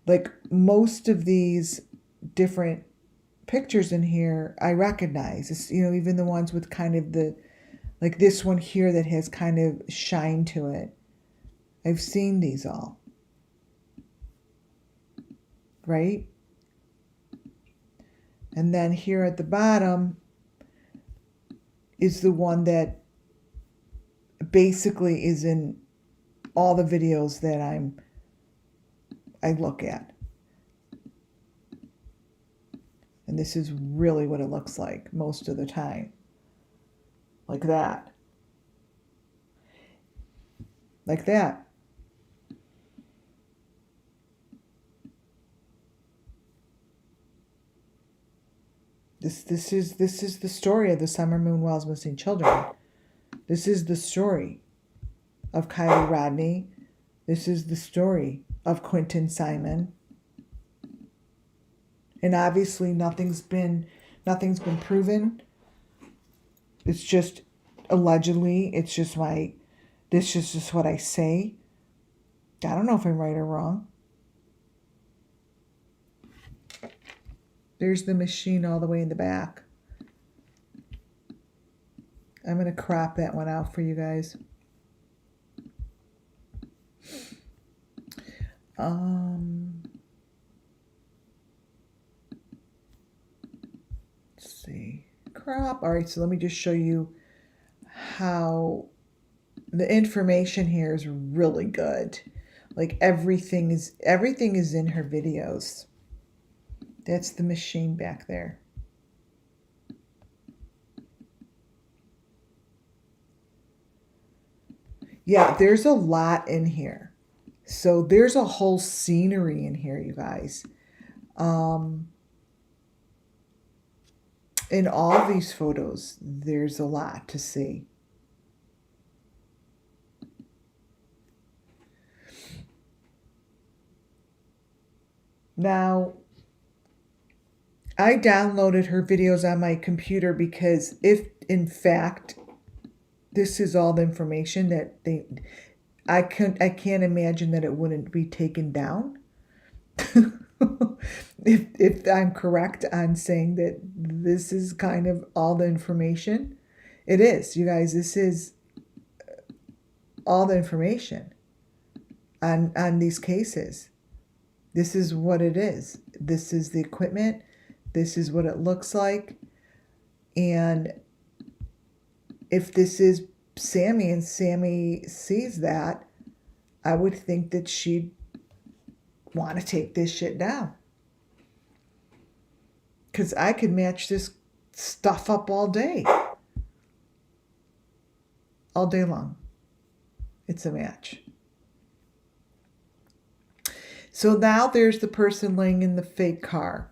Like most of these different pictures in here I recognize. It's, you know, even the ones with kind of the, like this one here that has kind of shine to it. I've seen these all. Right? And then here at the bottom is the one that basically is in all the videos that I look at. And this is really what it looks like most of the time. Like that. Like that. This is the story of the Summer Moon Wells missing children. This is the story of KIELYRODNI. This is the story of QUINTONSIMON. And obviously nothing's been proven. It's just allegedly. It's just this is just what I say. I don't know if I'm right or wrong. There's the machine all the way in the back. I'm going to crop that one out for you guys. Let's see. Crop. All right, so let me just show you how the information here is really good. Like everything is in her videos. That's the machine back there. Yeah, there's a lot in here. So there's a whole scenery in here, you guys. In all these photos, there's a lot to see. Now, I downloaded her videos on my computer because if, in fact, this is all the information that I can't imagine that it wouldn't be taken down. if I'm correct on saying that this is kind of all the information, it is, you guys. This is all the information on these cases. This is what it is. This is the equipment. This is what it looks like. And if this is Sami and Sami sees that, I would think that she'd want to take this shit down. Because I could match this stuff up all day. All day long. It's a match. So now there's the person laying in the fake car.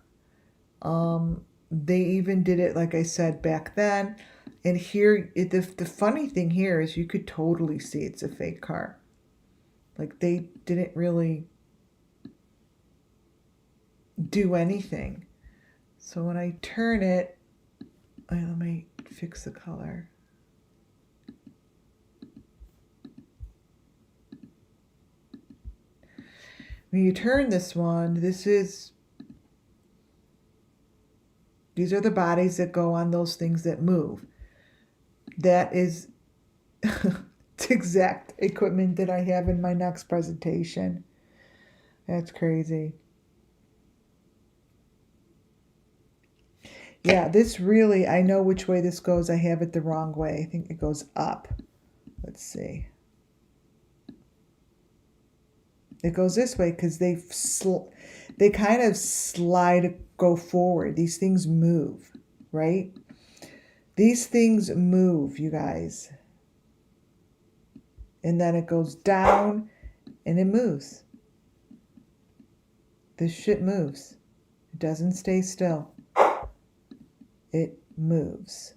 They even did it, like I said, back then. And here, the funny thing here is you could totally see it's a fake car. Like they didn't really do anything. So when I turn it, let me fix the color. When you turn this one, these are the bodies that go on those things that move. That is the exact equipment that I have in my next presentation. That's crazy. Yeah, this really, I know which way this goes. I have it the wrong way. I think it goes up. Let's see. It goes this way because they kind of slide, go forward. These things move, right? These things move, you guys. And then it goes down and it moves. This shit moves. It doesn't stay still. It moves.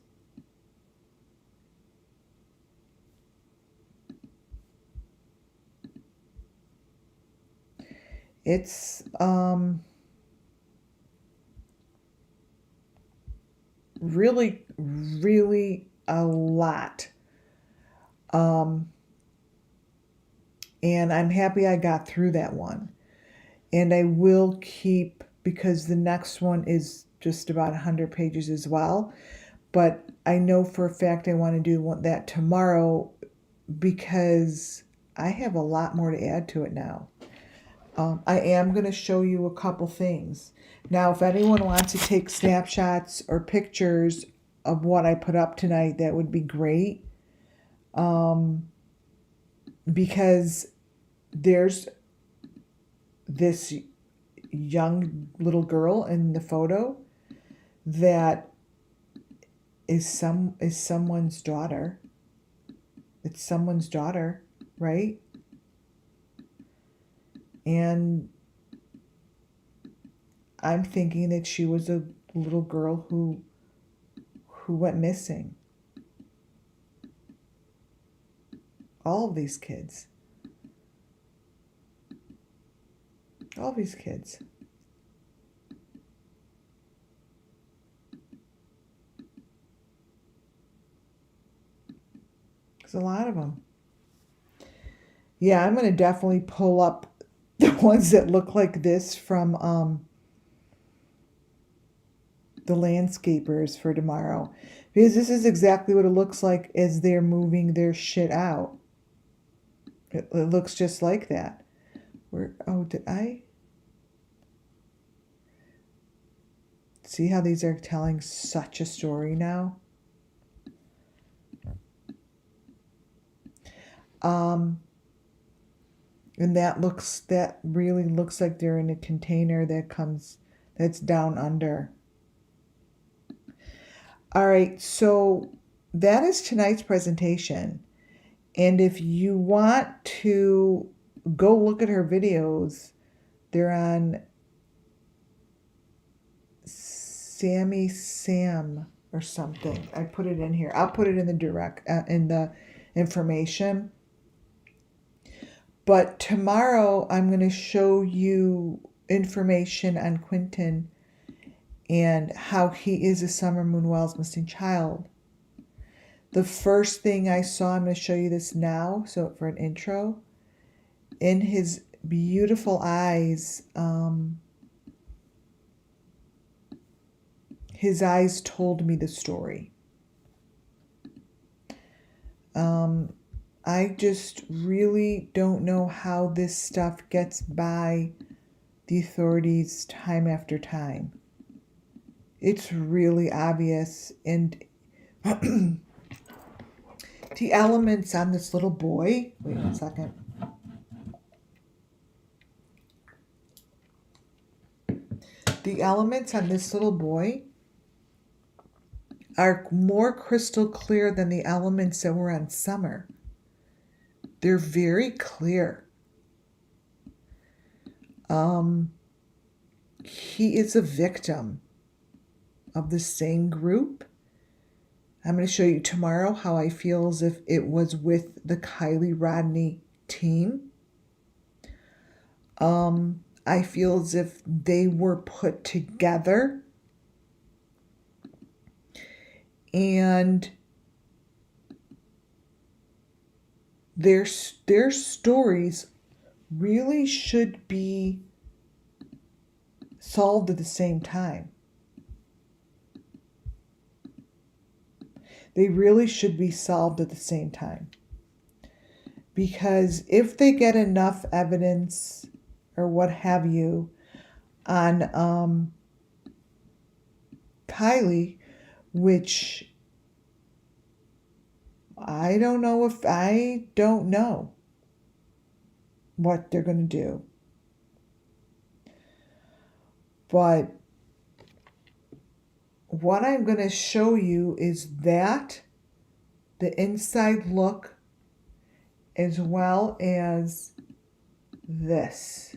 It's really, really a lot. And I'm happy I got through that one. And I will keep, because the next one is just about 100 pages as well. But I know for a fact I want to do that tomorrow because I have a lot more to add to it now. I am going to show you a couple things. Now, if anyone wants to take snapshots or pictures of what I put up tonight, that would be great. Because there's this young little girl in the photo that is someone's daughter. It's someone's daughter, right? And I'm thinking that she was a little girl who went missing. All of these kids. All these kids. There's a lot of them. Yeah, I'm going to definitely pull up the ones that look like this from the landscapers for tomorrow. Because this is exactly what it looks like as they're moving their shit out. It looks just like that. Oh, did I? See how these are telling such a story now? And that really looks like they're in a container that's down under. All right, so that is tonight's presentation. And if you want to go look at her videos, they're on Sammy Sam or something. I put it in here. I'll put it in the in the information. But tomorrow I'm going to show you information on Quinton and how he is a Summer Moon Wells missing child. The first thing I saw, I'm going to show you this now, so for an intro. In his beautiful eyes, his eyes told me the story. I just really don't know how this stuff gets by the authorities time after time. It's really obvious, and the elements on this little boy, wait a second. The elements on this little boy are more crystal clear than the elements that were on Summer. They're very clear. He is a victim of the same group. I'm going to show you tomorrow how I feel as if it was with the KIELYRODNI team. I feel as if they were put together and their stories really should be solved at the same time. They really should be solved at the same time. Because if they get enough evidence or what have you on Kylie, which I don't know what they're going to do. But what I'm going to show you is that the inside look as well as this.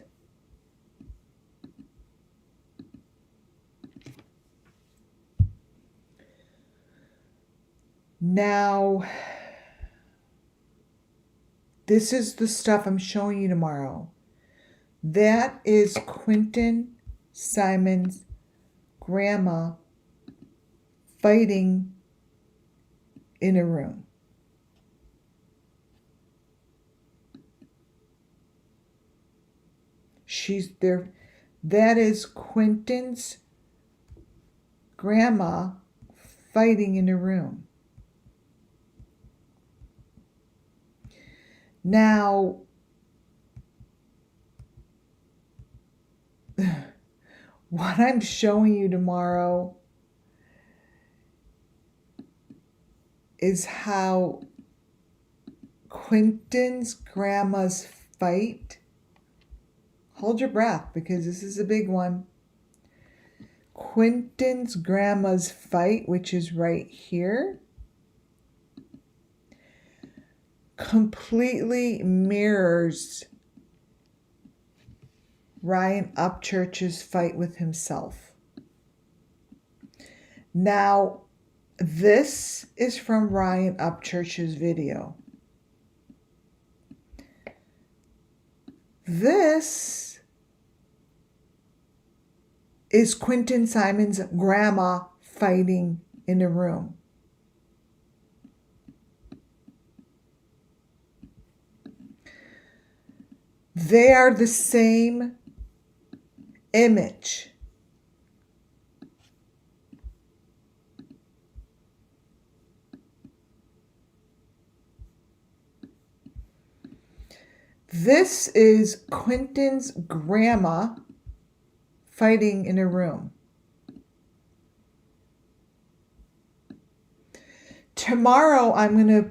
Now, this is the stuff I'm showing you tomorrow. That is Quinton Simon's grandma fighting in a room. She's there. That is Quinton's grandma fighting in a room. Now, what I'm showing you tomorrow is how Quinton's grandma's fight. Hold your breath because this is a big one. Quinton's grandma's fight, which is right here, completely mirrors Ryan Upchurch's fight with himself. Now, this is from Ryan Upchurch's video. This is Quinton Simon's grandma fighting in a room. They are the same image. This is Quinton's grandma fighting in a room. Tomorrow I'm going to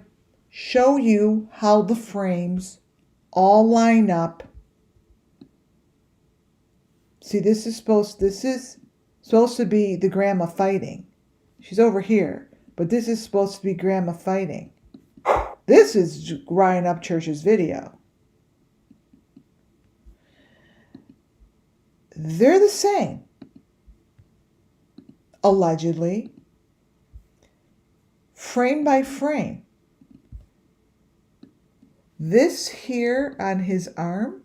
show you how the frames all line up. See, this is supposed to be the grandma fighting. She's over here, but this is supposed to be grandma fighting. This is Ryan Upchurch's video. They're the same, allegedly, frame by frame. This here on his arm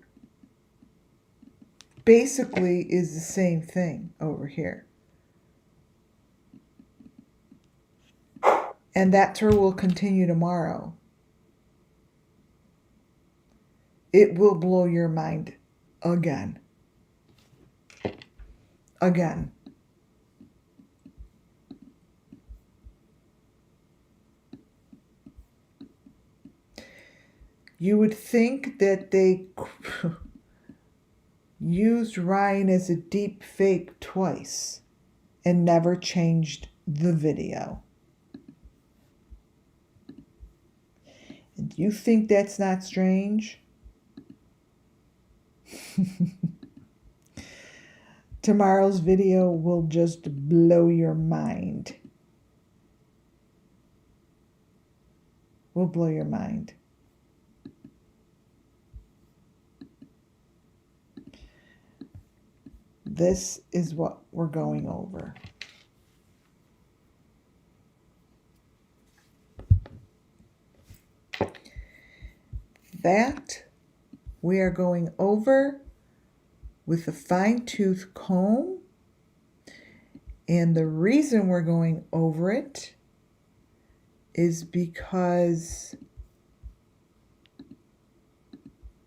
basically is the same thing over here. And that tour will continue tomorrow. It will blow your mind again. Again. You would think that they used Ryan as a deep fake twice and never changed the video. And you think that's not strange? Tomorrow's video will just blow your mind. Will blow your mind. This is what we're going over. That we are going over with a fine-tooth comb, and the reason we're going over it is because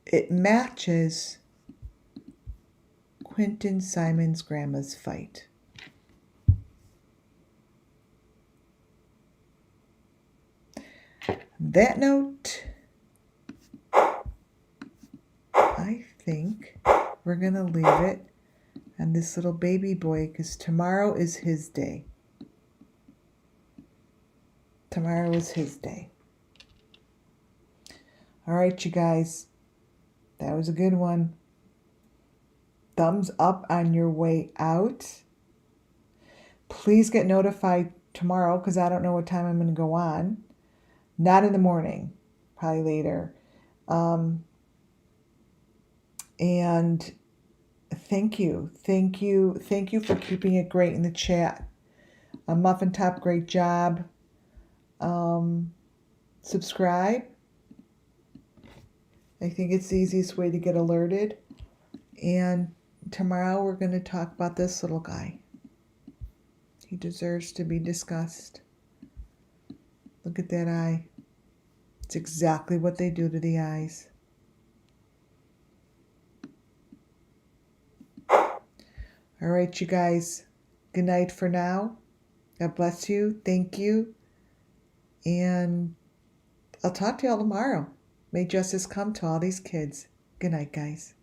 it matches Quinton Simon's grandma's fight. On that note, I think we're going to leave it on this little baby boy because tomorrow is his day. Tomorrow is his day. All right, you guys. That was a good one. Thumbs up on your way out. Please get notified tomorrow because I don't know what time I'm going to go on. Not in the morning. Probably later. And thank you for keeping it great in the chat. Muffin Top, great job. Subscribe. I think it's the easiest way to get alerted. And tomorrow we're going to talk about this little guy. He deserves to be discussed. Look at that eye. It's exactly what they do to the eyes. All right, you guys. Good night for now. God bless you. Thank you. And I'll talk to y'all tomorrow. May justice come to all these kids. Good night, guys.